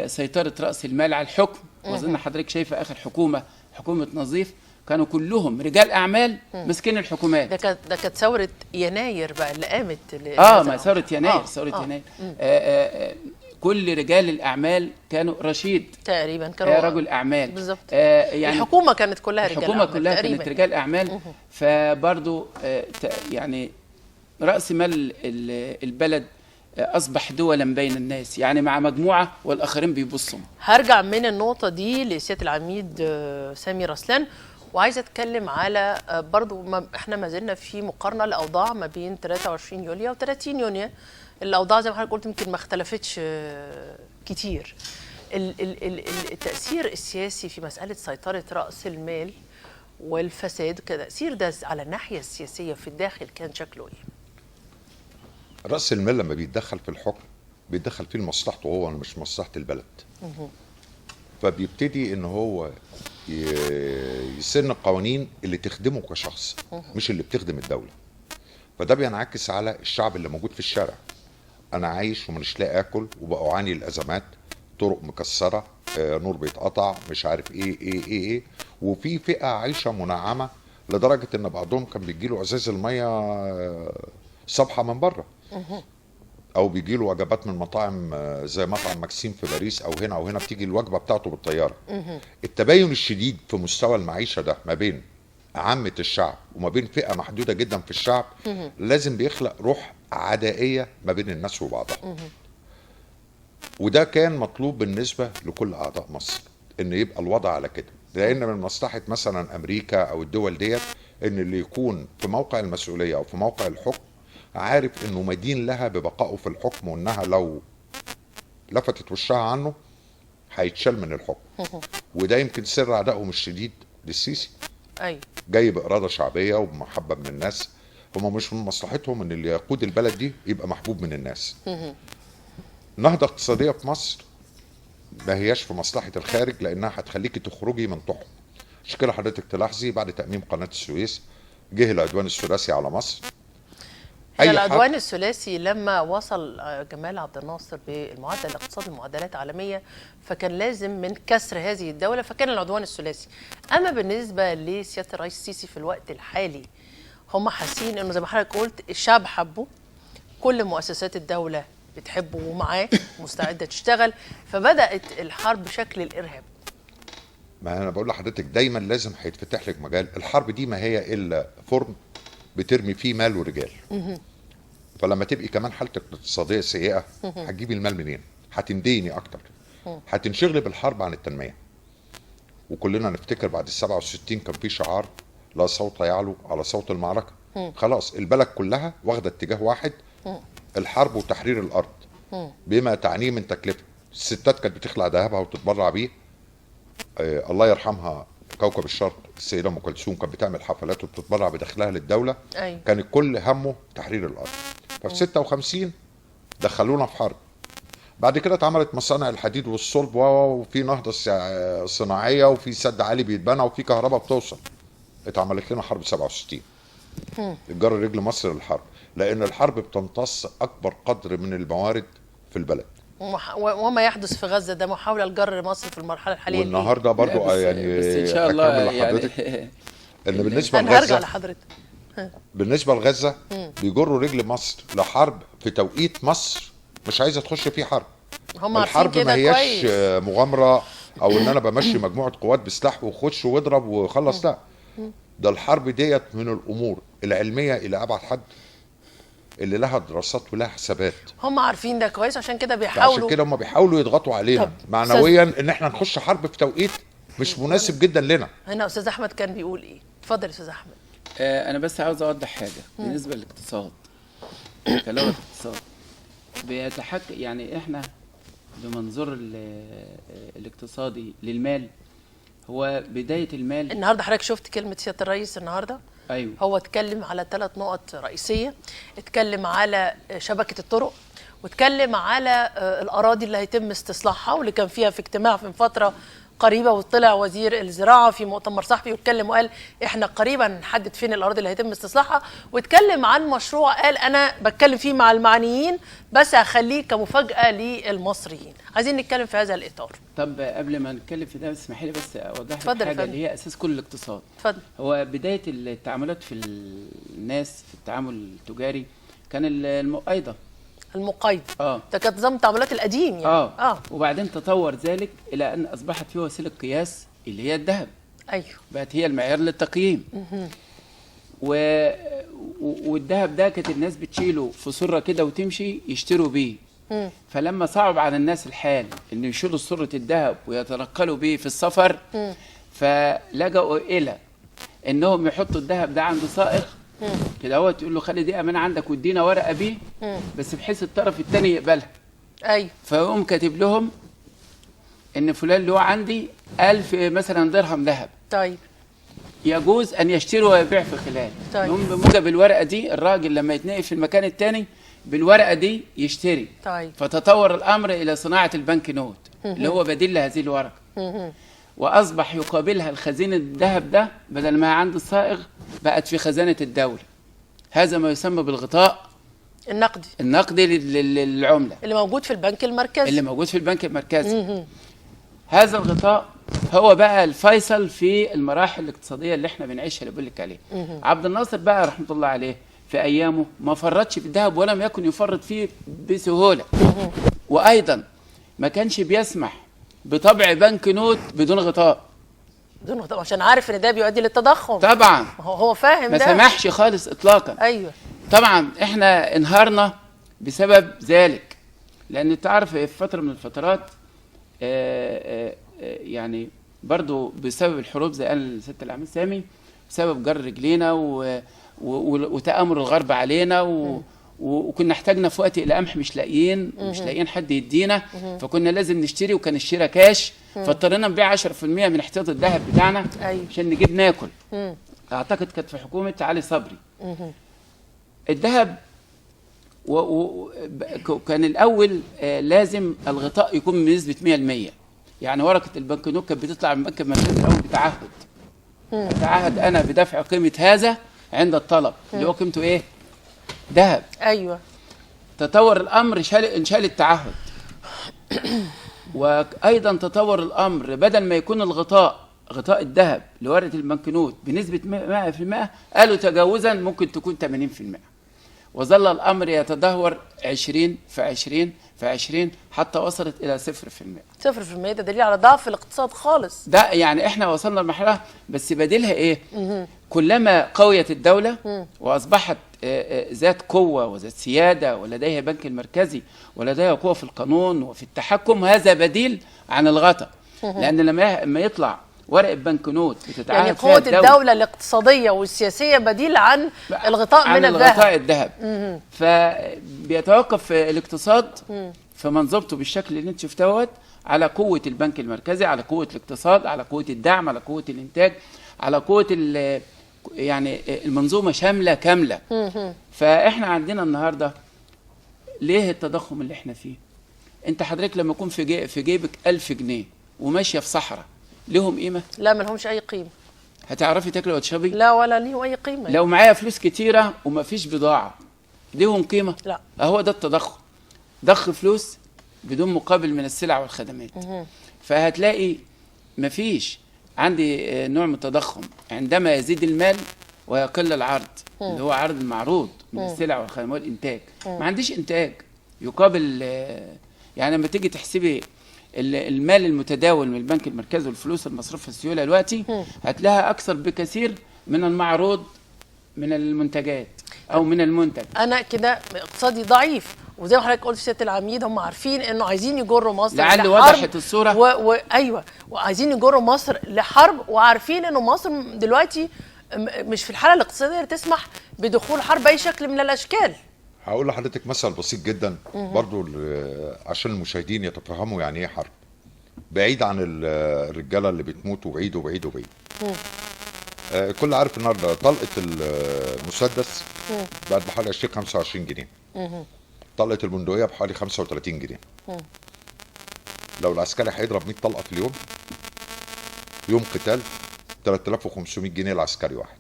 سيطرة رأس المال على الحكم. وأظن حضرتك شايفة آخر حكومة نظيف كانوا كلهم رجال اعمال مسكين الحكومات. ده كانت ثوره يناير بقى اللي قامت ما ثوره يناير. يناير. كل رجال الاعمال كانوا رشيد تقريبا، كانوا رجل اعمال بالظبط. يعني الحكومه كانت كلها رجال الحكومه كلها كانت رجال اعمال. فبرضو يعني راس مال البلد أصبح دولا بين الناس، يعني مع مجموعة والآخرين بيبصوا. هرجع من النقطة دي لسيادة العميد سامي رسلان، وعايزة أتكلم على برضو احنا ما زلنا في مقارنة لأوضاع ما بين 23 يوليو و 30 يونيو. الأوضاع زي ما حضرتك قلت يمكن ما اختلفتش كتير. التأثير السياسي في مسألة سيطرة رأس المال والفساد، كتأثير ده على الناحية السياسية في الداخل كان شكله إيه؟ رأس المال لما بيتدخل في الحكم بيتدخل فيه لمصلحته هو، مش مصلحة البلد. فبيبتدي ان هو يسن القوانين اللي تخدمه كشخص، مش اللي بتخدم الدولة. فده بينعكس على الشعب اللي موجود في الشارع. انا عايش ومش لاقي اكل وبأعاني الازمات، طرق مكسرة، نور بيتقطع، مش عارف ايه. وفي فئة عايشة منعمة لدرجة ان بعضهم كان بيجيله ازاز المية صبحة من بره، او بيجي له وجبات من مطاعم زي مطعم ماكسيم في باريس او هنا بتيجي الوجبه بتاعته بالطياره. التباين الشديد في مستوى المعيشه ده ما بين عامه الشعب وما بين فئه محدوده جدا في الشعب لازم بيخلق روح عدائيه ما بين الناس وبعضها. وده كان مطلوب بالنسبه لكل اعضاء مصر ان يبقى الوضع على كده، لان من مصلحه مثلا امريكا او الدول ديت ان اللي يكون في موقع المسؤوليه او في موقع الحكم عارف انه مدين لها ببقائه في الحكم، وانها لو لفتت وشها عنه هيتشال من الحكم. وده يمكن سر عدائهم الشديد للسيسي. ايوه، جاي بإرادة شعبية وبمحبة من الناس هم مش من مصلحتهم ان اللي يقود البلد دي يبقى محبوب من الناس. نهضة اقتصادية في مصر ما هياش في مصلحة الخارج، لانها هتخليكي تخرجي من طحن. عشان كده حضرتك تلاحظي بعد تأميم قناة السويس جه العدوان الثلاثي على مصر. العدوان الثلاثي لما وصل جمال عبد الناصر بالمعدل الاقتصادي المعدلات عالمية، فكان لازم من كسر هذه الدولة، فكان العدوان الثلاثي. أما بالنسبة لسيادة الرئيس السيسي في الوقت الحالي، هم حاسين إنه زي ما حضرتك قلت الشعب حبه، كل مؤسسات الدولة بتحبه ومعاه مستعدة تشتغل، فبدأت الحرب بشكل الإرهاب. ما أنا بقول لحضرتك دايما لازم هيتفتح لك مجال. الحرب دي ما هي إلا فرن بترمي فيه مال ورجال. فلما تبقي كمان حالتك الاقتصاديه سيئه هتجيبي المال منين؟ هتنديني اكتر، هتنشغلي بالحرب عن التنميه. وكلنا نفتكر بعد ال67 كان في شعار لا صوت يعلو على صوت المعركه. خلاص البلد كلها واخده اتجاه واحد، الحرب وتحرير الارض بما تعنيه من تكلفه. الستات كانت بتخلع ذهبها وتتبرع بيه. الله يرحمها كوكب الشرق السيده ام كلثوم كانت بتعمل حفلات وبتتبرع بدخلها للدوله. أيوة. كان الكل همه تحرير الارض. ففي 56 دخلونا في حرب. بعد كده اتعملت مصانع الحديد والصلب وفي نهضه صناعيه وفي سد عالي بيتبنى وفي كهرباء بتوصل. اتعملت لنا حرب 67. اتجر رجل مصر للحرب، لان الحرب بتمتص اكبر قدر من الموارد في البلد. وما يحدث في غزه ده محاوله لجر مصر في المرحله الحاليه. والنهارده برضو يعني بس ان شاء الله يعني ان بالنسبه لغزه هرجع لحضرتك. بالنسبه لغزه بيجروا رجل مصر لحرب في توقيت مصر مش عايزه تخش فيه حرب. هم الحرب ما هياش مغامره او ان انا بمشي مجموعه قوات بسلاح وخش واضرب وخلص. لا، ده الحرب ديت من الامور العلميه الى ابعد حد اللي لها دراسات ولها حسابات. هم عارفين ده كويس، عشان كده بيحاولوا. عشان كده هم بيحاولوا يضغطوا علينا معنويا ان احنا نخش حرب في توقيت مش مناسب جدا لنا. هنا استاذ احمد كان بيقول ايه؟ اتفضل يا استاذ احمد. انا بس عاوز اوضح حاجه بالنسبه للاقتصاد. كلغه اقتصاد بيتحكم، يعني احنا بمنظور الاقتصادي للمال هو بدايه المال. النهارده حضرتك شفت كلمه سياده الرئيس النهارده؟ ايوه. هو اتكلم على 3 نقط رئيسيه، اتكلم على شبكه الطرق، واتكلم على الاراضي اللي هيتم استصلاحها، واللي كان فيها في اجتماع من فتره قريبه، وطلع وزير الزراعه في مؤتمر صحفي واتكلم وقال احنا قريبا نحدد فين الاراضي اللي هيتم استصلاحها، واتكلم عن مشروع قال انا بتكلم فيه مع المعنيين بس هخليه كمفاجاه للمصريين. عايزين نتكلم في هذا الاطار. طب قبل ما نتكلم في ده اسمحي لي بس اوضح لك حاجه اللي هي اساس كل الاقتصاد. اتفضل. هو بدايه التعاملات في الناس في التعامل التجاري كان المقايضه. المقايضه ده كان نظام التعاملات القديم يعني. وبعدين تطور ذلك الى ان اصبحت فيه وسيله قياس اللي هي الذهب. ايوه. بقت هي المعيار للتقييم. والذهب ده كانت الناس بتشيله في سره كده وتمشي يشتروا بيه. فلما صعب على الناس الحال ان يشيلوا سره الذهب ويتنقلوا بيه في السفر، فلجأوا الى انهم يحطوا الذهب ده عند سائق كده، هو تقول له خلي دي امانه عندك وادينا ورقه بيه، بس بحيث الطرف الثاني يقبلها. ايوه. فيقوم كاتب لهم ان فلان له عندي 1000 مثلا درهم ذهب. طيب. يجوز ان يشتري ويبيع في خلاله. طيب. يقوم بموجب الورقه دي الراجل لما يتنقل في المكان الثاني بالورقه دي يشتري. طيب. فتطور الامر الى صناعه البنك نوت اللي هو بديل لهذه الورقه. واصبح يقابلها الخزين الذهب ده بدل ما عند الصائغ بقت في خزانه الدوله. هذا ما يسمى بالغطاء النقدي للعمله اللي موجود في البنك المركزي. هذا الغطاء هو بقى الفيصل في المراحل الاقتصاديه اللي احنا بنعيشها اللي بقول لك عليه. عبد الناصر بقى رحمه الله عليه في ايامه ما فرطش في الذهب ولم يكن يفرط فيه بسهوله. وايضا ما كانش بيسمح بطبع بنك نوت بدون غطاء. عشان عارف ان ده بيؤدي للتضخم. طبعا هو فاهم ما ده. ما سمحش خالص اطلاقا. ايوه. طبعا احنا انهارنا بسبب ذلك، لان تعرف في فتره من الفترات يعني برضو بسبب الحروب زي قال ست العميد سامي، بسبب جر رجلينا وتآمر الغرب علينا وكنا احتاجنا في وقت الى قمح مش لاقيين حد يدينا، فكنا لازم نشتري وكان الشراء كاش، فاضطرينا نبيع 10% من احتياط الذهب بتاعنا. أيوة. عشان نجيب ناكل. اعتقد كانت في حكومه علي صبري. الذهب كان الاول لازم الغطاء يكون بنسبه 100%. يعني ورقه البنكنوت كانت بتطلع من البنك المركزي الاول بتعهد. اتعهد انا بدفع قيمه هذا عند الطلب، اللي هو قيمته ايه؟ ذهب. ايوه. تطور الامر انشال التعهد. وايضا تطور الامر، بدل ما يكون غطاء الذهب لورقه البنكنوت بنسبه 100%، قالوا تجاوزا ممكن تكون 80%. وظل الامر يتدهور 20 في 20 في 20 حتى وصلت الى 0%. 0% ده دليل على ضعف الاقتصاد خالص. ده يعني احنا وصلنا لمرحله، بس بديلها ايه؟ كلما قويت الدوله واصبحت ذات قوه وذات سياده ولديها بنك المركزي ولديها قوه في القانون وفي التحكم، هذا بديل عن الغطاء. لان لما يطلع ورقه بنكنوت بتتعهد يعني قوه الدوله الاقتصاديه والسياسيه بديل عن الغطاء من الذهب. الغطاء الذهب. فبيتوقف الاقتصاد في منظومته بالشكل اللي انت شفتوت على قوه البنك المركزي، على قوه الاقتصاد، على قوه الدعم، على قوه الانتاج، على قوه يعني المنظومه شامله كامله. فاحنا عندنا النهارده ليه التضخم اللي احنا فيه؟ انت حضرتك لما يكون في جيبك 1000 جنيه وماشيه في صحراء، لهم قيمه؟ لا، ما لهمش اي قيمه. هتعرفي تاكلي وتشربي؟ لا، ولا ليهم اي قيمه. لو معايا فلوس كتيره وما فيش بضاعه، ليهم قيمه؟ لا. اهو ده التضخم، ضخ فلوس بدون مقابل من السلع والخدمات. فهتلاقي ما فيش عندي نوع من التضخم عندما يزيد المال ويقل العرض، اللي هو عرض المعروض من السلع والخدمات والانتاج. ما عنديش انتاج يقابل. يعني لما تيجي تحسبي المال المتداول من البنك المركزي والفلوس المصروف في السيوله دلوقتي، هتلاقيها اكثر بكثير من المعروض من المنتجات او من المنتج. انا كده اقتصادي ضعيف، وزي ما حضرتك قلت سياده العميد، هم عارفين انه عايزين يجروا مصر لعل وضحت الصوره. ايوه، وعايزين يجروا مصر لحرب، وعارفين انه مصر دلوقتي مش في الحاله الاقتصاديه اللي تسمح بدخول حرب باي شكل من الاشكال. هقول لحضرتك مثل بسيط جدا برضو عشان المشاهدين يتفهموا يعني ايه حرب، بعيد عن الرجاله اللي بتموت، وبعيد وبعيد وبعيد. الكل عارف النهارده طلقه المسدس بقت بحوالي 25 جنيه. طلقه البندقيه بحوالي 35 جنيه. لو العسكري هيضرب 100 طلقه في اليوم، يوم قتال 3500 جنيه العسكري واحد.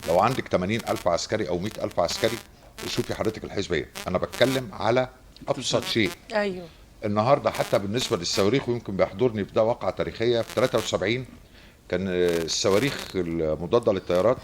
لو عندك 80,000 عسكري او 100,000 عسكري، شوفي حضرتك الحسبه ايه. انا بتكلم على ابسط شيء. ايوه. النهارده حتى بالنسبه للصواريخ، ويمكن بيحضرني في ده واقعه تاريخيه، في 73 كان الصواريخ المضاده للطيارات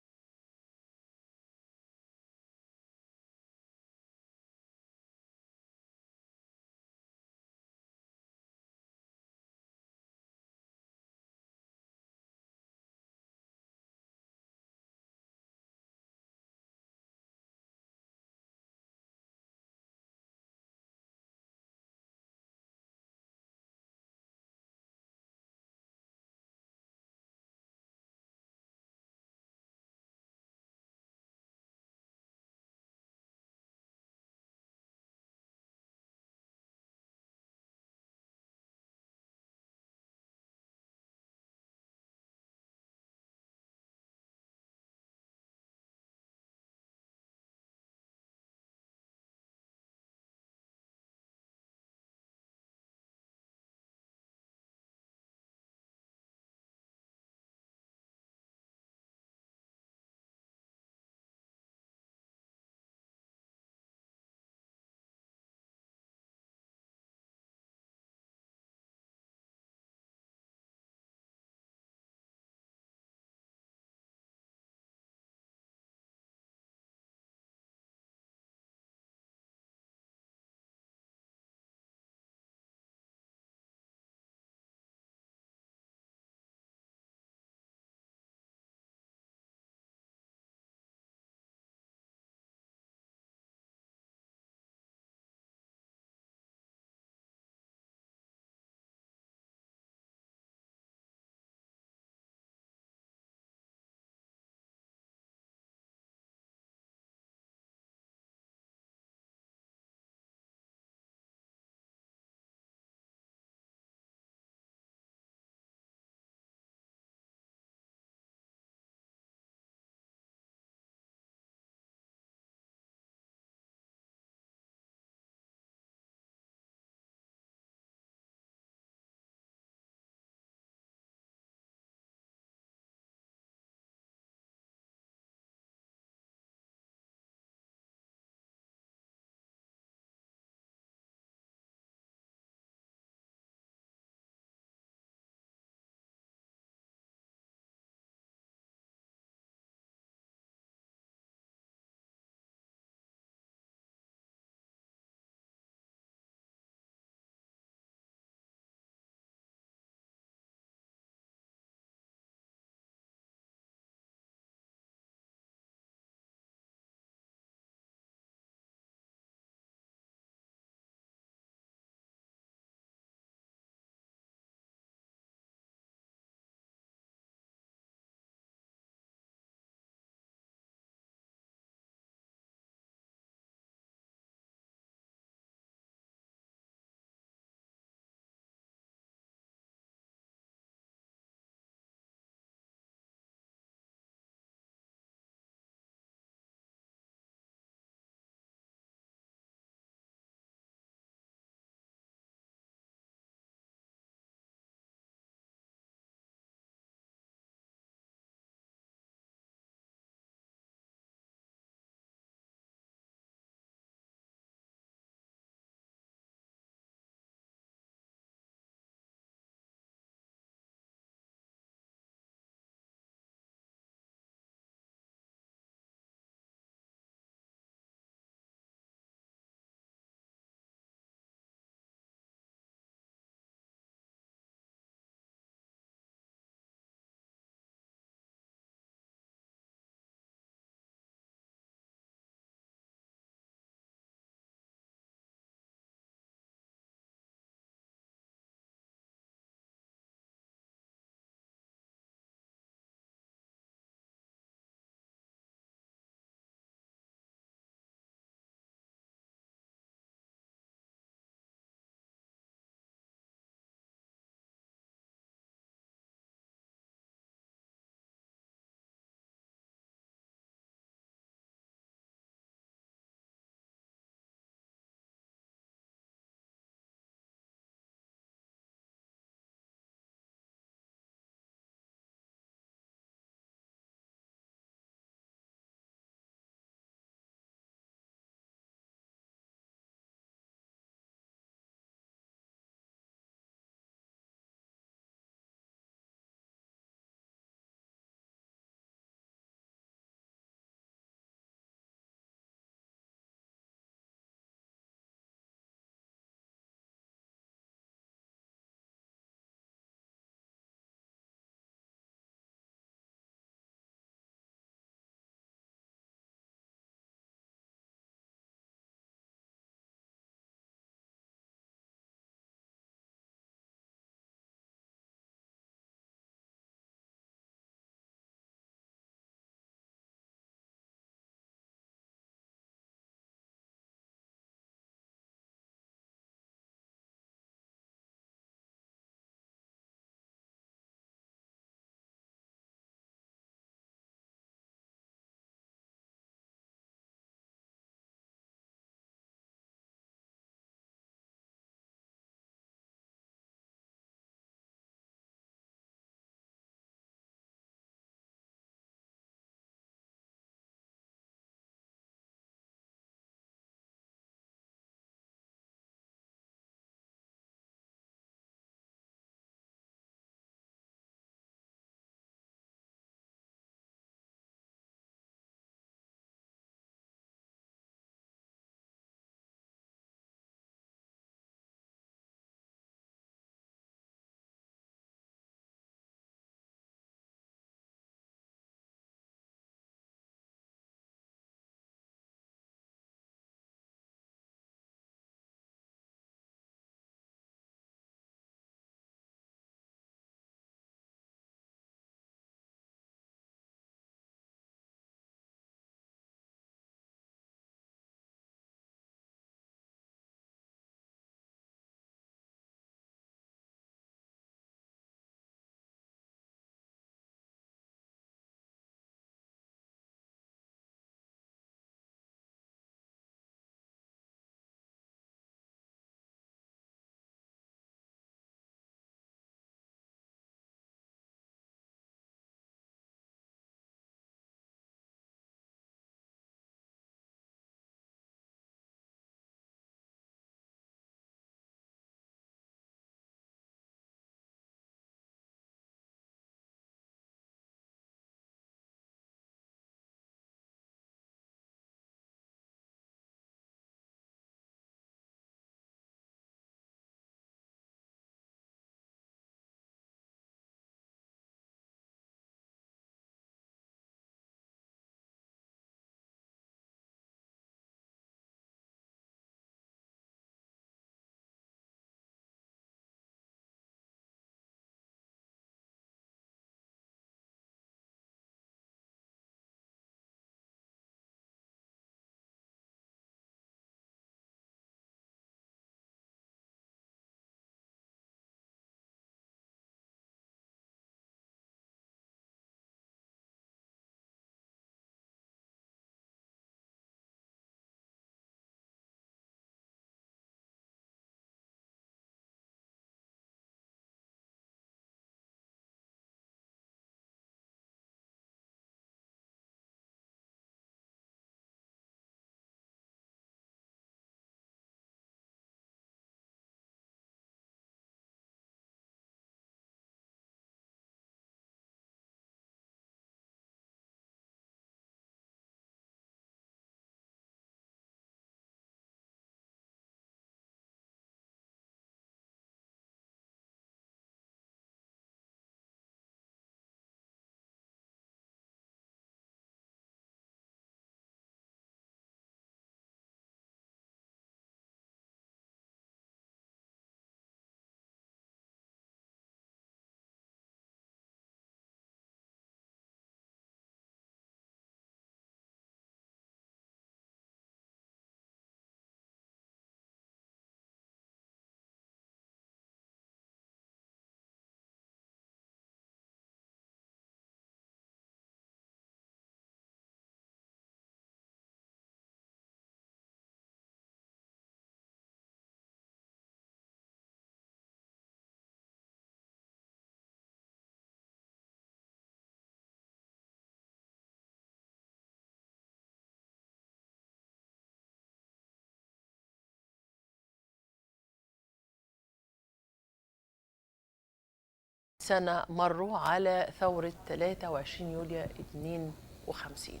سنة مروا على ثورة 23 يوليو 52.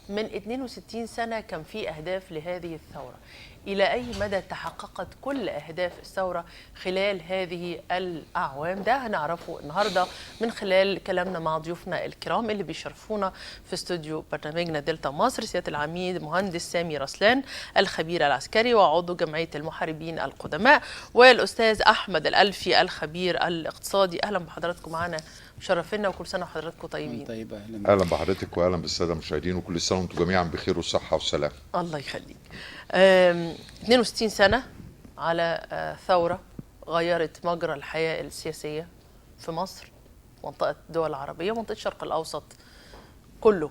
من 62 سنة كان في أهداف لهذه الثورة. إلى أي مدى تحققت كل أهداف الثورة خلال هذه الأعوام؟ ده هنعرفه النهاردة من خلال كلامنا مع ضيوفنا الكرام اللي بيشرفونا في استوديو برنامجنا دلتا مصر. سيادة العميد مهندس سامي رسلان الخبير العسكري وعضو جمعية المحاربين القدماء، والأستاذ أحمد الألفي الخبير الاقتصادي. أهلا بحضراتكم معنا، مشرفينا وكل سنة وحضراتكم طيبين. طيب اهلا بحضرتك واهلا بالساده المشاهدين، وكل سنه وانتم جميعا بخير وصحه وسلام. الله يخليك. 62 سنة على ثورة غيرت مجرى الحياة السياسية في مصر، منطقة الدول العربية ومنطقة الشرق الأوسط كله.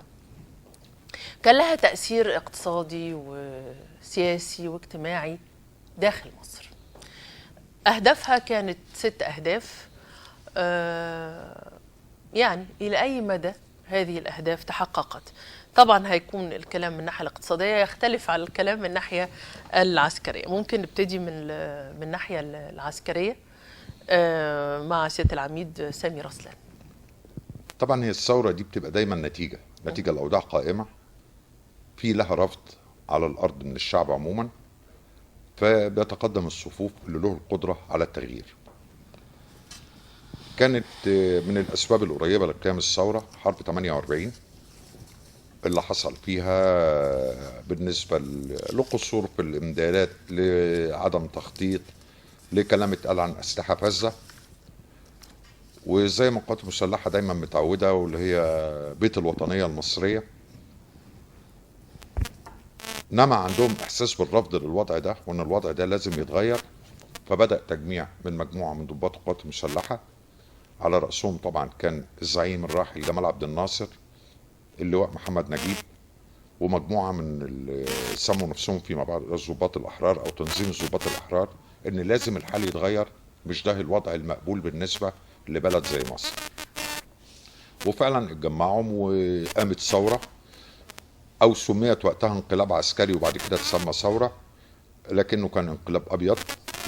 كان لها تأثير اقتصادي وسياسي واجتماعي داخل مصر. أهدافها كانت 6 أهداف. يعني إلى أي مدى هذه الأهداف تحققت؟ طبعا هيكون الكلام من الناحية الاقتصادية يختلف عن الكلام من الناحية العسكرية. ممكن نبتدي من الناحية العسكرية مع سيادة العميد سامي رسلان. طبعا هي الثوره دي بتبقى دايما نتيجه الاوضاع قائمه، في لها رفض على الارض من الشعب عموما، فبيتقدم الصفوف اللي له القدره على التغيير. كانت من الاسباب القريبه لقيام الثوره حرب 48 اللي حصل فيها بالنسبه لقصور في الامدادات، لعدم تخطيط، لكلام اتقال عن اسلحه فذه. وزي ما القوات المسلحه دايما متعوده، واللي هي بيت الوطنيه المصريه، نما عندهم احساس بالرفض للوضع ده، وان الوضع ده لازم يتغير. فبدا تجميع من مجموعه من ضباط القوات المسلحه، على راسهم طبعا كان الزعيم الراحل جمال عبد الناصر، اللواء محمد نجيب، ومجموعه من اللي سموا نفسهم فيما بعد الضباط الاحرار او تنظيم الضباط الاحرار، ان لازم الحال يتغير، مش ده الوضع المقبول بالنسبه لبلد زي مصر. وفعلا اتجمعهم وقامت ثوره، او سميت وقتها انقلاب عسكري وبعد كده تسمى ثوره، لكنه كان انقلاب ابيض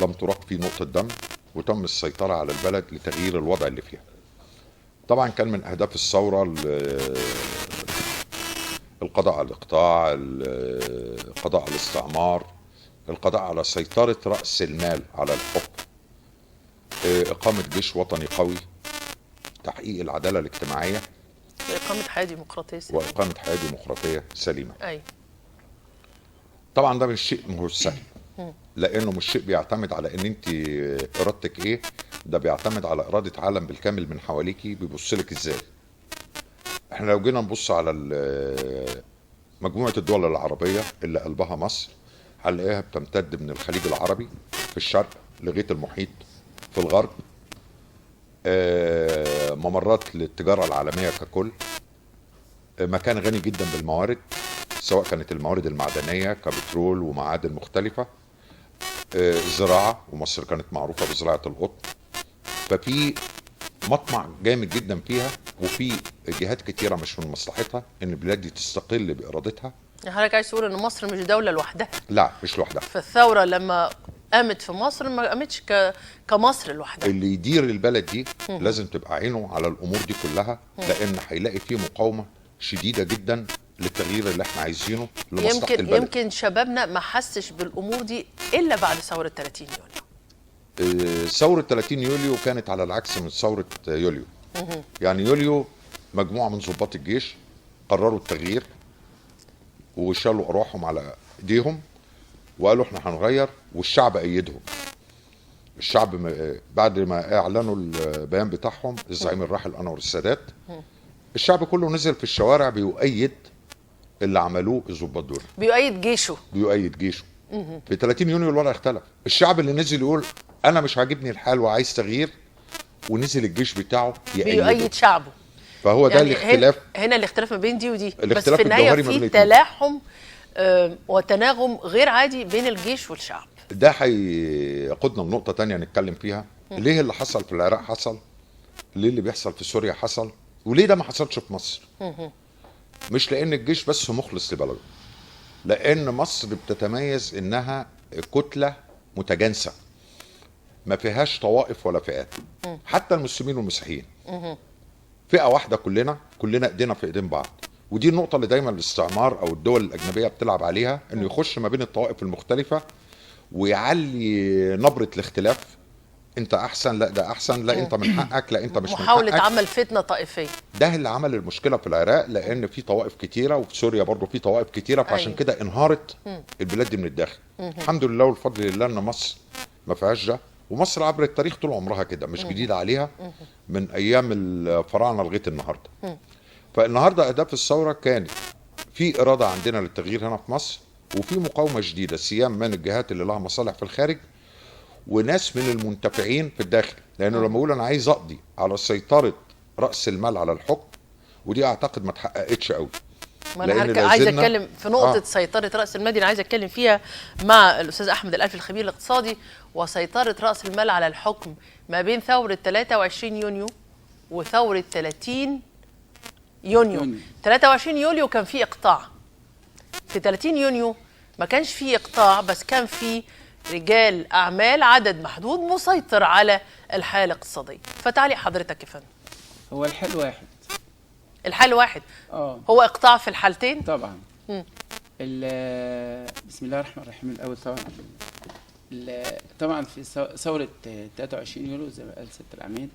لم تراق فيه نقطه دم، وتم السيطره على البلد لتغيير الوضع اللي فيها. طبعا كان من اهداف الثوره القضاء على الاقطاع، القضاء على الاستعمار، القضاء على سيطره راس المال على الحكم، اقامه جيش وطني قوي، تحقيق العداله الاجتماعيه، وإقامة حياة ديمقراطية سليمة. وإقامة حياة ديمقراطية سليمة. أي. طبعا ده مش شيء مش سهل، لأنه مش شيء بيعتمد على إن أنت إرادتك إيه، ده بيعتمد على إرادة عالم بالكامل من حواليكي بيبص لك إزاي. إحنا لو جينا نبص على مجموعة الدول العربية اللي قلبها مصر، هنلاقيها بتمتد من الخليج العربي في الشرق لغاية المحيط في الغرب، ممرات للتجارة العالمية ككل، مكان غني جدا بالموارد، سواء كانت الموارد المعدنية كبترول ومعادن مختلفة، زراعة، ومصر كانت معروفة بزراعة القطن. ففي مطمع جامد جدا فيها، وفي جهات كتيرة مش من مصلحتها ان البلاد دي تستقل بإرادتها. يعني حضرتك عايز تقول ان مصر مش دولة لوحدها؟ لا مش لوحدها. فالثورة لما قامت في مصر ما قامتش كمصر لوحدها. اللي يدير البلد دي لازم تبقى عينه على الامور دي كلها، لان هيلاقي فيه مقاومه شديده جدا للتغيير اللي احنا عايزينه لمصلحه البلد. يمكن شبابنا ما حسش بالامور دي الا بعد ثوره 30 يوليو. ثوره 30 يوليو كانت على العكس من ثوره يوليو. يعني يوليو مجموعه من ضباط الجيش قرروا التغيير وشالوا ارواحهم على ايديهم وقالوا احنا هنغير، والشعب ايدهم. الشعب بعد ما اعلنوا البيان بتاعهم الزعيم الراحل انور السادات، الشعب كله نزل في الشوارع بيؤيد اللي عملوه الضباط دول، بيؤيد جيشه. في 30 يونيو الوضع اختلف. الشعب اللي نزل يقول انا مش عاجبني الحال وعايز تغيير، ونزل الجيش بتاعه بيؤيد شعبه. فهو ده يعني الاختلاف. هنا الاختلاف ما بين دي ودي، بس في النهايه في تلاحم وتناغم غير عادي بين الجيش والشعب. ده هيقودنا لنقطة تانية نتكلم فيها. ليه اللي حصل في العراق حصل؟ ليه اللي بيحصل في سوريا حصل؟ وليه ده ما حصلش في مصر؟ مش لأن الجيش بس مخلص لبلده، لأن مصر بتتميز إنها كتلة متجانسة. ما فيهاش طوائف ولا فئات، حتى المسلمين والمسيحيين فئه واحده، كلنا ايدينا في ايدين بعض. ودي النقطه اللي دايما الاستعمار او الدول الاجنبيه بتلعب عليها، انه يخش ما بين الطوائف المختلفه ويعلي نبره الاختلاف. انت احسن، لا ده احسن، لا انت من حقك، لا انت مش من حقك. محاوله عمل فتنه طائفيه. ده اللي عمل المشكله في العراق، لان في طوائف كتيره، وفي سوريا برضو في طوائف كتيره، فعشان كده انهارت البلاد دي من الداخل. الحمد لله والفضل لله ان مصر ما فيهاش ده، ومصر عبر التاريخ طول عمرها كده، مش جديد عليها، من ايام الفراعنه لغايه النهارده. فالنهارده اهداف الثوره كانت في اراده عندنا للتغيير هنا في مصر، وفي مقاومه شديده سيام من الجهات اللي لها مصالح في الخارج، وناس من المنتفعين في الداخل. لانه لما اقول انا عايز اقضي على سيطره راس المال على الحكم، ودي اعتقد ما اتحققتش قوي. ما انا عايز اتكلم في نقطه سيطره راس المال دي، انا عايز اتكلم فيها مع الاستاذ احمد الالفي الخبير الاقتصادي. وسيطره راس المال على الحكم ما بين ثوره 23 يونيو وثوره 30 يونيو. 23 يوليو كان في اقطاع، في 30 يونيو ما كانش في اقطاع، بس كان في رجال اعمال عدد محدود مسيطر على الحاله الاقتصاديه. فتعليق حضرتك يا فندم. هو الحل واحد. الحل واحد. هو اقطاع في الحالتين طبعا. بسم الله الرحمن الرحيم. الاول طبعا في ثوره 23 يوليو زي ما قال سياده العميد،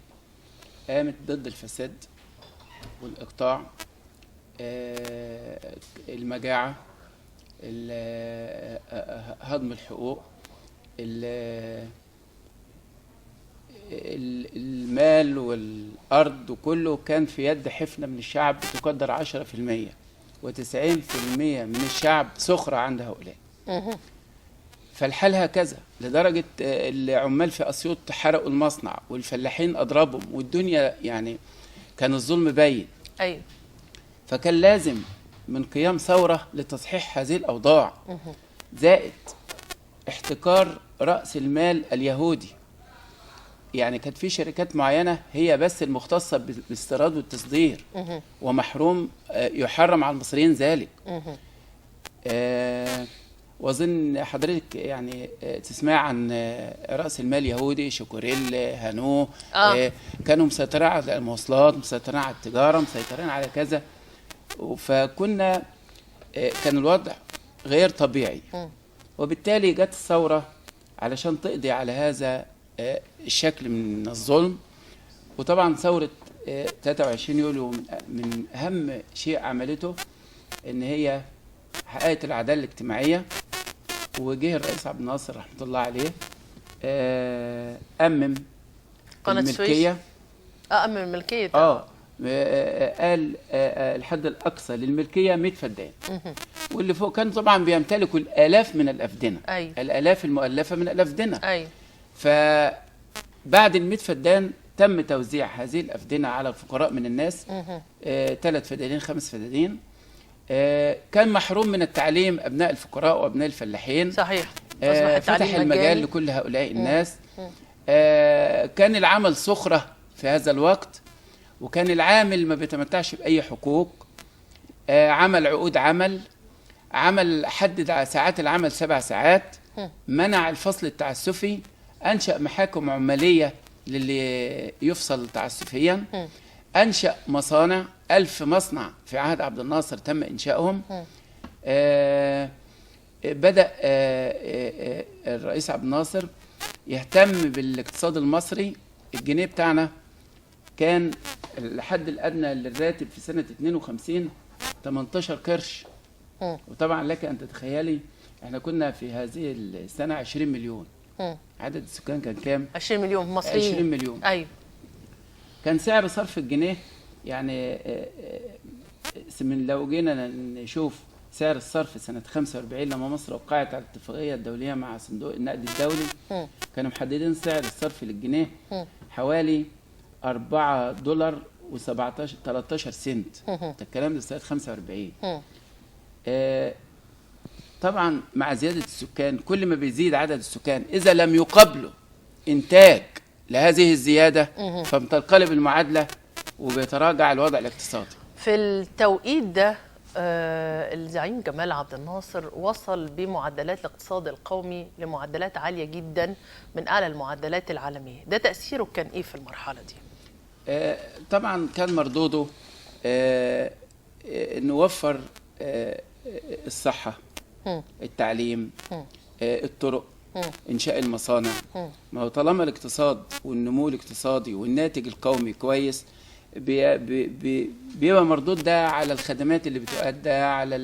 قامت ضد الفساد والاقطاع، المجاعه، هضم الحقوق، المال والارض، وكله كان في يد حفنه من الشعب بتقدر 10%، و90% من الشعب سخره عند هؤلاء. فالحال هكذا، لدرجه العمال في اسيوط حرقوا المصنع، والفلاحين اضربهم، والدنيا يعني كان الظلم باين. ايوه. فكان لازم من قيام ثوره لتصحيح هذه الاوضاع، زائد احتكار راس المال اليهودي. يعني كانت في شركات معينه هي بس المختصه بالاستيراد والتصدير، ومحروم، يحرم على المصريين ذلك. واظن حضرتك يعني تسمع عن راس المال اليهودي، شوكوريل، هانو، كانوا مسيطرين على المواصلات، مسيطرين على التجاره، مسيطرين على كذا. فكنا كان الوضع غير طبيعي، وبالتالي جت الثوره علشان تقضي على هذا الشكل من الظلم. وطبعا ثوره 23 يوليو من اهم شيء عملته ان هي حققت العداله الاجتماعيه. وجه الرئيس عبد الناصر رحمه الله عليه أمم الملكيه. أمم الملكيه. قال الحد الاقصى للملكيه 100 فدان، واللي فوق كانوا طبعا بيمتلكوا الالاف من الافدنه. أيوة. الالاف المؤلفه من الافدنه. أيوة. فبعد ال 100 فدان تم توزيع هذه الافدنه على الفقراء من الناس، 3 فدانين 5 فدانين. كان محروم من التعليم ابناء الفقراء وابناء الفلاحين. صحيح. فتح المجال لكل هؤلاء الناس. كان العمل سخره في هذا الوقت، وكان العامل ما بيتمتعش باي حقوق. عمل عقود عمل حدد ساعات العمل 7 ساعات، منع الفصل التعسفي، انشا محاكم عماليه للي يفصل تعسفيا، انشا مصانع، 1000 مصنع في عهد عبد الناصر تم انشائهم. بدا الرئيس عبد الناصر يهتم بالاقتصاد المصري. الجنيه بتاعنا كان الحد الادنى للراتب في سنه 52 18 قرش. وطبعا لك ان تتخيلي احنا كنا في هذه السنه 20 مليون. عدد السكان كان كام؟ 20 مليون مصريين. 20 مليون. ايوه. كان سعر صرف الجنيه يعني من لو جينا نشوف سعر الصرف سنه 45 لما مصر وقعت على الاتفاقيه الدوليه مع صندوق النقد الدولي، كانوا محددين سعر الصرف للجنيه حوالي $4 و13 سنت. ده الكلام ده سنه 45. طبعا مع زياده السكان، كل ما بيزيد عدد السكان اذا لم يقابلوا انتاج لهذه الزياده فبتنقلب المعادله وبيتراجع الوضع الاقتصادي. في التوقيت ده الزعيم جمال عبد الناصر وصل بمعدلات الاقتصاد القومي لمعدلات عالية جدا من أعلى المعدلات العالمية، ده تأثيره كان إيه في المرحلة دي؟ طبعا كان مردوده إنه وفر الصحة، التعليم، الطرق، إنشاء المصانع. ما هو طالما الاقتصاد والنمو الاقتصادي والناتج القومي كويس، بيبقى مردود ده على الخدمات اللي بتؤدى، على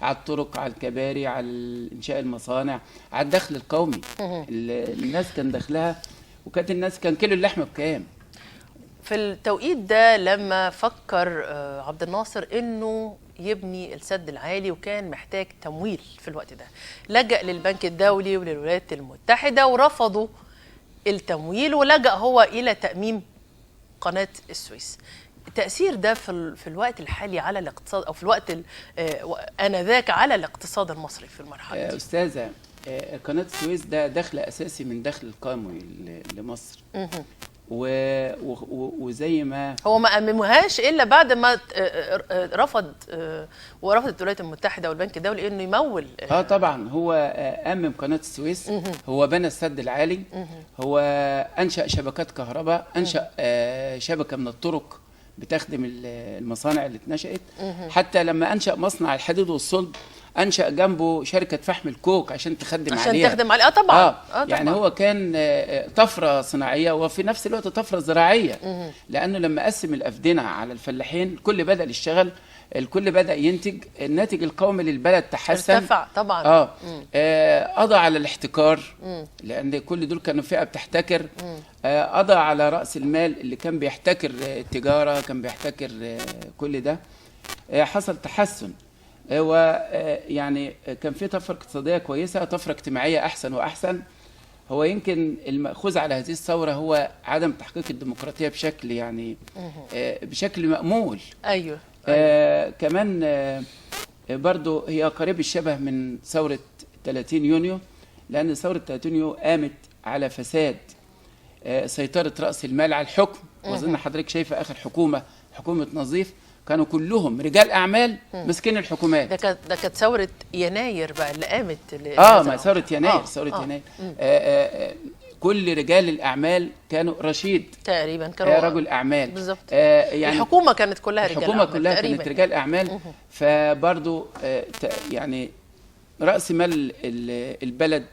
الطرق، على الكباري، على إنشاء المصانع، على الدخل القومي. الناس كان دخلها، وكانت الناس كان كيلو اللحمة بكام؟ في التوقيت ده لما فكر عبد الناصر انه يبني السد العالي وكان محتاج تمويل في الوقت ده، لجأ للبنك الدولي وللولايات المتحدة ورفضوا التمويل، ولجأ هو إلى تأميم قناة السويس. التأثير ده في الوقت الحالي على الاقتصاد، أو في الوقت آنذاك على الاقتصاد المصري في المرحلة دي؟ أستاذة، قناة السويس ده دخل أساسي من دخل القومي لمصر. وزي ما هو ما أمموهاش إلا بعد ما رفضت الولايات المتحدة والبنك الدولي إنه يمول. طبعا هو أمم قناة السويس، هو بنى السد العالي، هو أنشأ شبكات كهرباء، أنشأ شبكة من الطرق بتخدم المصانع اللي اتنشأت. حتى لما أنشأ مصنع الحديد والصلب أنشأ جنبه شركة فحم الكوك عشان تخدم عليها. عشان تخدم عليها. طبعا. يعني هو كان طفرة صناعية وفي نفس الوقت طفرة زراعية. لأنه لما قسم الأفدنة على الفلاحين، الكل بدأ يشتغل، الكل بدأ ينتج، الناتج القومي للبلد تحسن، ارتفع طبعا. قضى على الاحتكار، لأن كل دول كانوا فئة بتحتكر. قضى على رأس المال اللي كان بيحتكر التجارة، كان بيحتكر كل ده. حصل تحسن، ويعني كان في طفرة اقتصادية كويسة، طفرة اجتماعية أحسن وأحسن. هو يمكن المأخوذ على هذه الثورة هو عدم تحقيق الديمقراطية بشكل يعني بشكل مأمول. أيوه. كمان برضو هي قريب الشبه من ثورة 30 يونيو، لأن ثورة 30 يونيو قامت على فساد سيطرة رأس المال على الحكم. وأظن حضرتك شايفة آخر حكومة نظيف كانوا كلهم رجال أعمال مسكين الحكومات. ده كانت ثورة يناير بقى اللي قامت. ما ثورة يناير. يناير. كل رجال الأعمال كانوا رشيد تقريبا، كانوا رجل أعمال بالظبط. يعني الحكومة كانت كلها رجال أعمال. الحكومة كلها كانت رجال أعمال. فبرضو يعني رأس مال البلد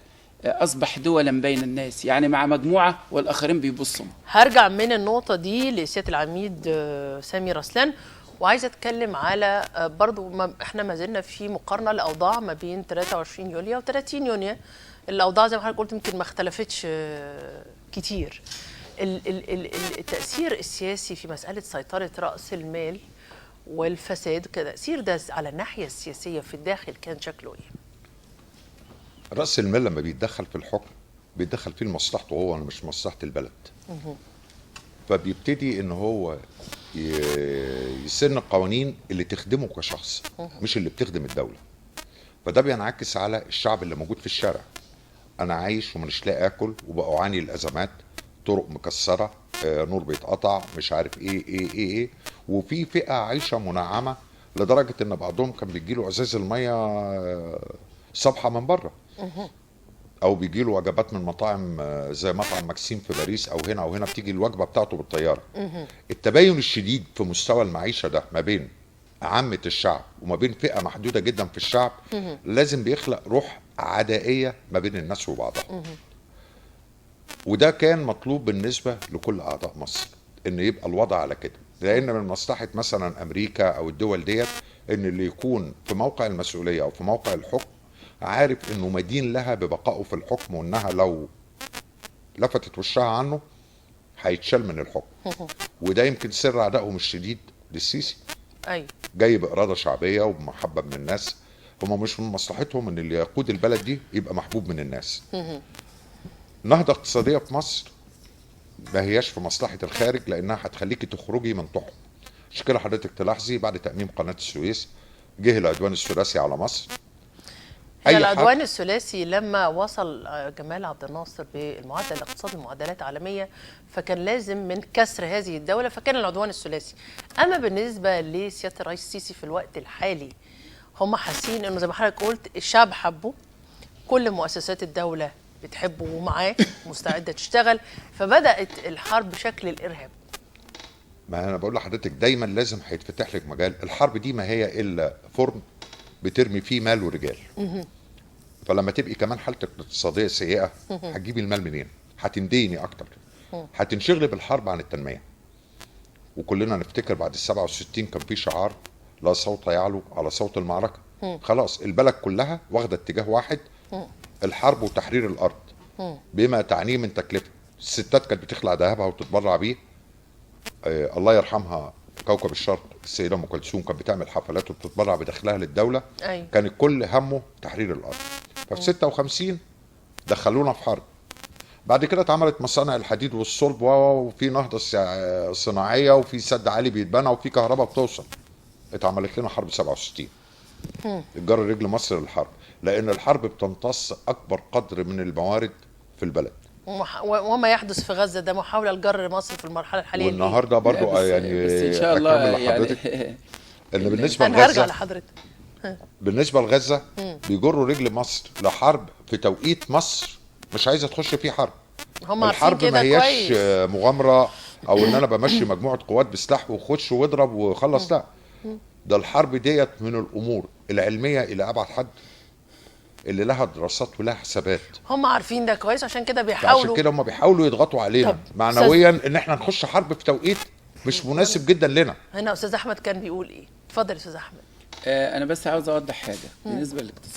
أصبح دولا بين الناس، يعني مع مجموعة والآخرين بيبصوا. هرجع من النقطة دي لسيادة العميد سامي رسلان، وعايزة أتكلم على برضو احنا ما زلنا في مقارنة لأوضاع ما بين 23 يوليو و 30 يونيو. الأوضاع زي ما حضرتك قلت يمكن ما اختلفتش كتير. التأثير السياسي في مسألة سيطرة رأس المال والفساد، كتأثير ده على الناحية السياسية في الداخل كان شكله إيه؟ رأس المال لما بيتدخل في الحكم بيتدخل فيه لمصلحته هو، مش مصلحة البلد. فبيبتدي ان هو يسن القوانين اللي تخدمه كشخص، مش اللي بتخدم الدولة. فده بينعكس على الشعب اللي موجود في الشارع. انا عايش ومش لاقي اكل وبأعاني الازمات، طرق مكسرة، نور بيتقطع، مش عارف ايه. وفي فئة عايشة منعمة لدرجة ان بعضهم كان بيجيله ازاز المية صبحة من بره، او بيجيله وجبات من مطاعم زي مطعم ماكسيم في باريس او هنا بتيجي الوجبة بتاعته بالطيارة. التباين الشديد في مستوى المعيشة ده ما بين عامة الشعب وما بين فئة محدودة جدا في الشعب لازم بيخلق روح عدائية ما بين الناس وبعضها. وده كان مطلوب بالنسبة لكل أعضاء مصر، إن يبقى الوضع على كده، لأن من مصلحة مثلا أمريكا أو الدول ديت إن اللي يكون في موقع المسؤولية أو في موقع الحكم عارف إنه مدين لها ببقائه في الحكم، وإنها لو لفتت وشها عنه هيتشال من الحكم. وده يمكن سر عدائهم الشديد للسيسي. أيوة. جاي بإرادة شعبية وبمحبة من الناس. هم مش من مصلحتهم إن اللي يقود البلد دي يبقى محبوب من الناس. نهضة اقتصادية في مصر ما هياش في مصلحة الخارج، لأنها هتخليكي تخرجي من طحن. عشان كده حضرتك تلاحظي بعد تأميم قناة السويس جه العدوان الثلاثي على مصر. هي العدوان الثلاثي لما وصل جمال عبد الناصر بالمعدل الاقتصادي المعدلات عالميه، فكان لازم من كسر هذه الدوله، فكان العدوان الثلاثي. اما بالنسبه لسياده الرئيس السيسي في الوقت الحالي، هم حاسين انه زي ما حضرتك قلت الشعب حبه، كل مؤسسات الدوله بتحبه ومعاه مستعده تشتغل، فبدات الحرب بشكل الارهاب. ما انا بقول لحضرتك دايما لازم هيتفتح لك مجال. الحرب دي ما هي الا فرن بترمي فيه مال ورجال. فلما تبقي كمان حالتك الاقتصاديه سيئه هتجيبي المال منين؟ هتنديني اكتر، هتنشغلي بالحرب عن التنميه. وكلنا نفتكر بعد ال67 كان في شعار لا صوت يعلو على صوت المعركه. خلاص البلد كلها واخده اتجاه واحد، الحرب وتحرير الارض بما تعنيه من تكلفه. الستات كانت بتخلع ذهبها وتتبرع بيه. الله يرحمها كوكب الشرق السيده ام كلثوم كانت بتعمل حفلات وبتتبرع بدخلها للدوله. كان الكل همه تحرير الارض. ففي 56 دخلونا في حرب. بعد كده اتعملت مصانع الحديد والصلب وفي نهضه صناعيه وفي سد عالي بيتبنى وفي كهرباء بتوصل. اتعملت لنا حرب 67 الجر رجل مصر للحرب، لان الحرب بتمتص اكبر قدر من الموارد في البلد. وما يحدث في غزه ده محاوله لجر مصر في المرحله الحاليه. والنهارده برضو يعني بس ان شاء الله يعني ان بالنسبه لغزه هرجع لحضرتك. بالنسبه لغزه بيجروا رجل مصر لحرب في توقيت مصر مش عايزه تخش فيه حرب. هم الحرب ما هياش مغامره او ان انا بمشي مجموعه قوات بسلاح وخش واضرب وخلص، لا. ده الحرب ديت من الامور العلميه الى ابعد حد اللي لها دراسات ولها حسابات. هم عارفين ده كويس، عشان كده بيحاولوا، عشان كده هم بيحاولوا يضغطوا علينا معنويا ان احنا نخش حرب في توقيت مش مناسب جدا لنا. هنا استاذ احمد كان بيقول ايه؟ اتفضل يا استاذ احمد. انا بس عاوز اوضح حاجه بالنسبه للاقتصاد.